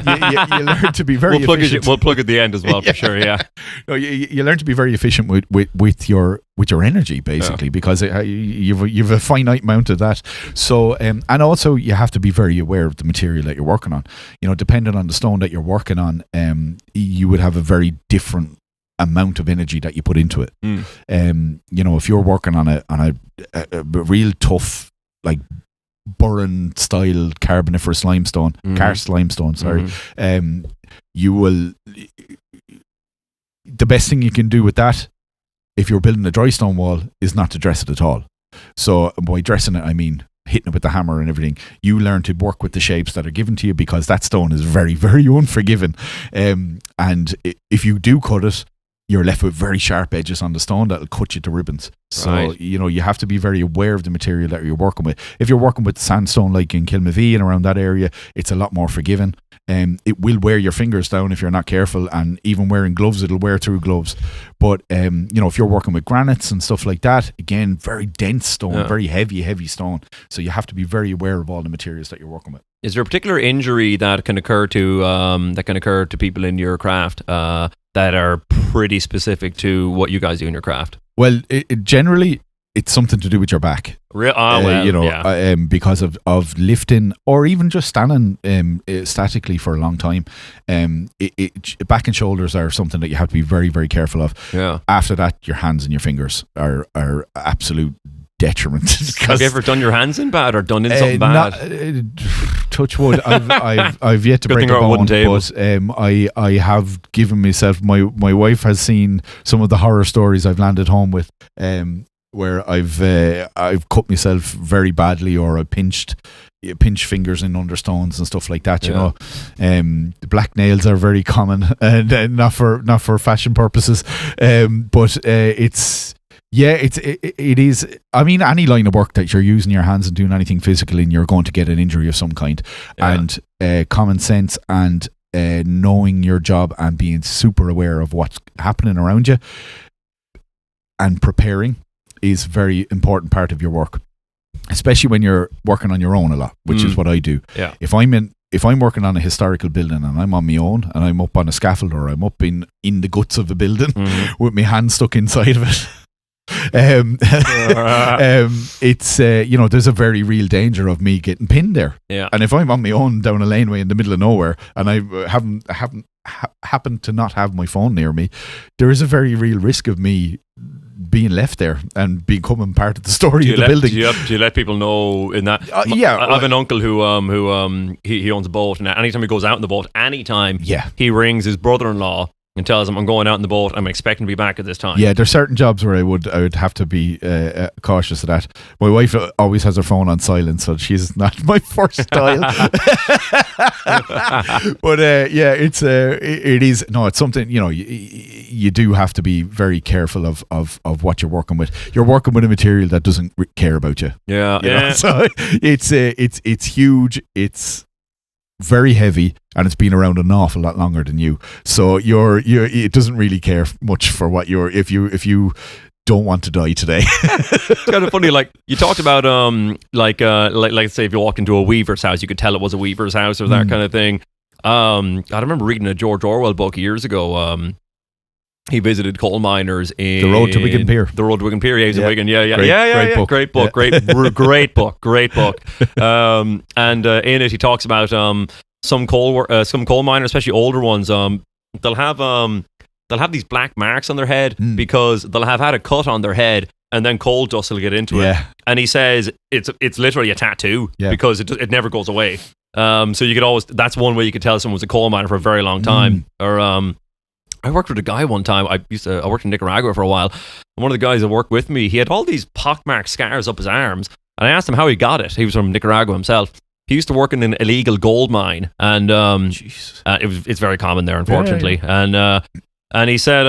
learn to be very efficient. We'll plug at the end as well, for sure. Yeah. No, you learn to be very efficient with your energy, basically, because you've a finite amount of that. So and also you have to be very aware of the material that you're working on. Depending on the stone that you're working on, you would have a very different amount of energy that you put into it. If you're working on a real tough, like Burren style carboniferous limestone, karst limestone, sorry, you will. The best thing you can do with that, if you're building a dry stone wall, is not to dress it at all. So by dressing it, I mean hitting it with the hammer and everything. You learn to work with the shapes that are given to you, because that stone is very, very unforgiving. And if you do cut it, you're left with very sharp edges on the stone that'll cut you to ribbons. So, you have to be very aware of the material that you're working with. If you're working with sandstone like in Kilmavee and around that area, it's a lot more forgiving. It will wear your fingers down if you're not careful, and even wearing gloves, it'll wear through gloves. But, if you're working with granites and stuff like that, again, very dense stone, very heavy stone. So you have to be very aware of all the materials that you're working with. Is there a particular injury that can occur to people in your craft that are pretty specific to what you guys do in your craft? Well, generally, it's something to do with your back. Because of lifting, or even just standing statically for a long time. Back and shoulders are something that you have to be very, very careful of. After that, your hands and your fingers are absolute detriment. Have you ever done your hands in bad, or done in something bad? Touch wood. I've yet to break a bone, but I have given myself. My wife has seen some of the horror stories I've landed home with, where I've cut myself very badly, or I pinched fingers in understones and stuff like that. The black nails are very common, and not for fashion purposes, but it's. Yeah, it is. I mean, any line of work that you're using your hands and doing anything physical in, you're going to get an injury of some kind. And common sense and knowing your job and being super aware of what's happening around you and preparing is a very important part of your work, especially when you're working on your own a lot, which is what I do. Yeah. If I'm working on a historical building and I'm on my own and I'm up on a scaffold, or I'm up in the guts of the building with my hand stuck inside of it, it's there's a very real danger of me getting pinned there. And if I'm on my own down a laneway in the middle of nowhere, and I happen to not have my phone near me, there is a very real risk of me being left there and becoming part of the story of the building. Do you let people know in that? I have an uncle who he owns a boat, and anytime he goes out in the boat, he rings his brother-in-law and tells him, I'm going out in the boat, I'm expecting to be back at this time. Yeah, there's certain jobs where I would have to be cautious of that. My wife always has her phone on silent, so she's not my first dial. But it is. No, it's something, you do have to be very careful of what you're working with. You're working with a material that doesn't care about you. So it's huge. It's very heavy, and it's been around an awful lot longer than you. So it doesn't really care much for what if you don't want to die today. It's kind of funny, like you talked about like say if you walk into a weaver's house, you could tell it was a weaver's house or that kind of thing. I remember reading a George Orwell book years ago. He visited coal miners in The Road to Wigan Pier. The Road to Wigan Pier. Yeah, he's in Wigan. Yeah. Great book. Great book. Great book. And in it, he talks about some coal miners, especially older ones. They'll have these black marks on their head because they'll have had a cut on their head, and then coal dust will get into it. And he says it's literally a tattoo because it never goes away. So you could always, that's one way you could tell someone was a coal miner for a very long time. Or I worked with a guy one time. I worked in Nicaragua for a while. And one of the guys that worked with me, he had all these pockmarked scars up his arms, and I asked him how he got it. He was from Nicaragua himself. He used to work in an illegal gold mine, and it's very common there, unfortunately. And he said,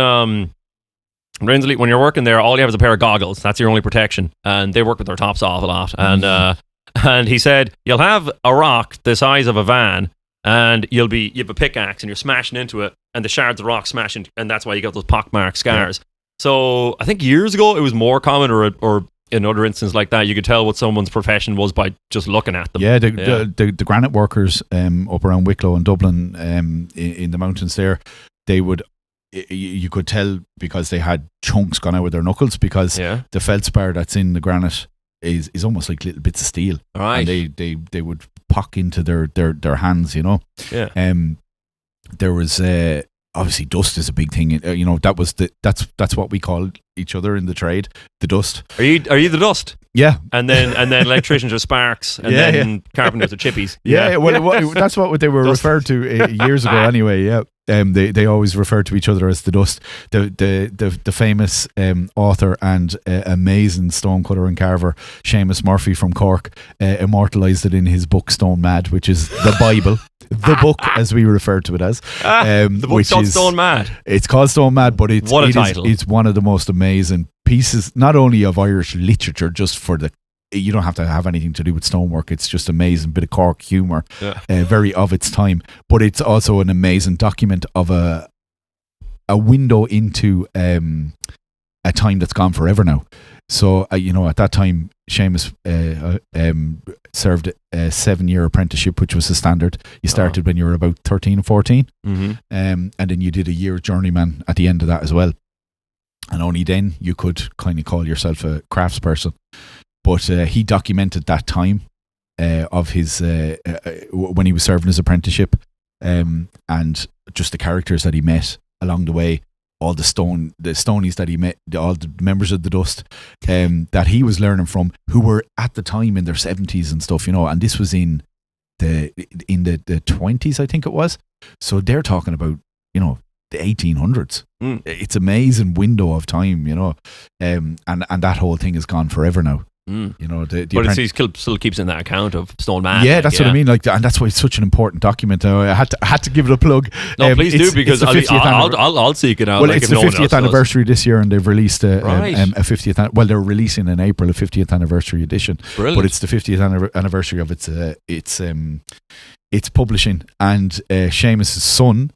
Rensley, when you're working there, all you have is a pair of goggles. That's your only protection. And they work with their tops off a lot. And he said, you'll have a rock the size of a van, and you have a pickaxe, and you're smashing into it, and the shards of rock smashing, and that's why you got those pockmarked scars. So I think years ago it was more common, or in other instances like that, you could tell what someone's profession was by just looking at them. The granite workers up around Wicklow and Dublin, in the mountains there, they would. You could tell because they had chunks gone out with their knuckles, because the feldspar that's in the granite is almost like little bits of steel. Right. And they would pock into their hands, you know. Yeah. There was obviously dust is a big thing. You know, that's what we called each other in the trade, the dust. Are you the dust? Yeah. And then electricians are sparks, and then carpenters are chippies. Well, that's what they were referred to years ago anyway. Yeah. They always refer to each other as the dust. The famous author and amazing stonecutter and carver Seamus Murphy from Cork immortalised it in his book Stone Mad, which is the Bible, the book as we refer to it as. The book's called Stone Mad. It's called Stone Mad, but it's title. It's one of the most amazing pieces, not only of Irish literature, just for you don't have to have anything to do with stonework. It's just amazing bit of Cork humour, very of its time. But it's also an amazing document of a window into a time that's gone forever now. So at that time, Seamus served a 7-year apprenticeship, which was the standard. You started when you were about 13 or 14, and then you did a year journeyman at the end of that as well. And only then you could kind of call yourself a craftsperson. But he documented that time of his when he was serving his apprenticeship, and just the characters that he met along the way, all the stonies that he met, all the members of the dust that he was learning from, who were at the time in their 70s and stuff, you know. And this was in the 20s, I think it was. So they're talking about, you know, the 1800s. It's amazing window of time, you know, and that whole thing is gone forever now. You know, but he still keeps in that account of Stone Man. Yeah, that's what I mean. Like, and that's why it's such an important document. I had to give it a plug. No, please do, because I'll seek it out. Well, it's the 50th anniversary this year, and they've released a 50th. Well, they're releasing in April a 50th anniversary edition. Brilliant. But it's the 50th anniversary of its publishing, and Seamus's son,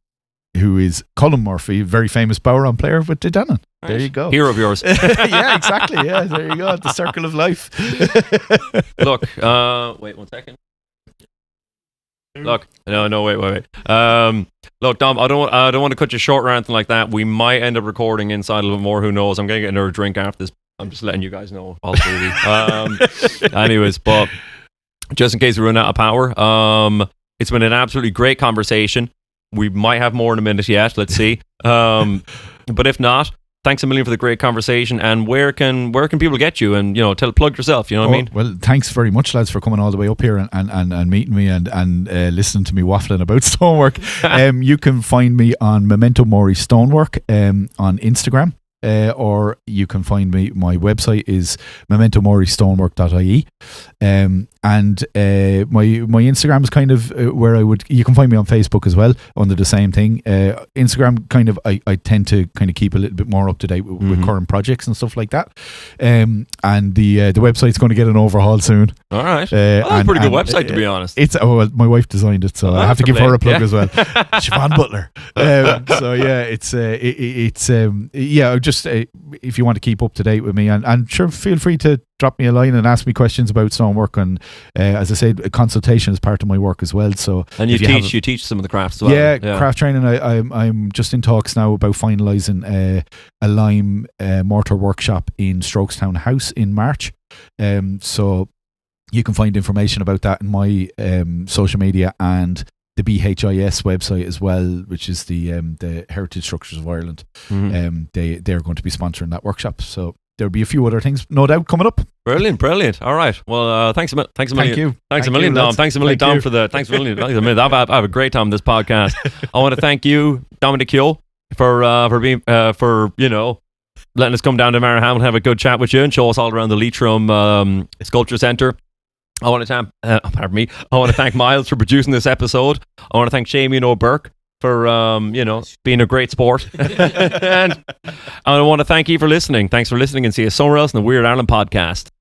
who is Colin Murphy, very famous Bowron player with Dannon. There you go. Hero of yours. Yeah, exactly. Yeah, there you go. The circle of life. Look, wait 1 second. Look, no, wait. Look, Dom, I don't want to cut you short or anything like that. We might end up recording inside a little bit more. Who knows? I'm going to get another drink after this. I'm just letting you guys know. All anyways, but just in case we run out of power, it's been an absolutely great conversation. We might have more in a minute yet. Let's see. But if not, thanks a million for the great conversation. And where can people get you? And, you know, plug yourself. You know what I mean? Well, thanks very much, lads, for coming all the way up here and meeting me and listening to me waffling about stonework. You can find me on Memento Mori Stonework on Instagram. Or you can find me. My website is mementomoristonework.ie, and my Instagram is kind of where you can find me on Facebook as well under the same thing. Instagram kind of I tend to kind of keep a little bit more up to date with current projects and stuff like that. And the website's going to get an overhaul soon. All right, that's a pretty good website, to be honest. It's my wife designed it, so I have to give her a plug as well. Siobhan Butler. So yeah, it's just if you want to keep up to date with me, and sure, feel free to drop me a line and ask me questions about stonework. And as I said, a consultation is part of my work as well. So and you teach some of the crafts as well. Yeah, craft training. I'm just in talks now about finalising a lime mortar workshop in Strokestown House in March. So you can find information about that in my social media and the BHIS website as well, which is the Heritage Structures of Ireland. They're going to be sponsoring that workshop. So there'll be a few other things, no doubt, coming up. Brilliant. All right. Well, thanks a million. Thank you. Thanks a million, Dom. Thanks a million, Dom, for the. Thanks a million. I've had a great time on this podcast. I want to thank you, Dominic Keogh, for being letting us come down to Manorhamilton and have a good chat with you and show us all around the Leitrim Sculpture Centre. I want to thank Miles for producing this episode. I want to thank Shameen O'Burke for being a great sport. And I want to thank you for listening. Thanks for listening, and see you somewhere else in the Weird Ireland podcast.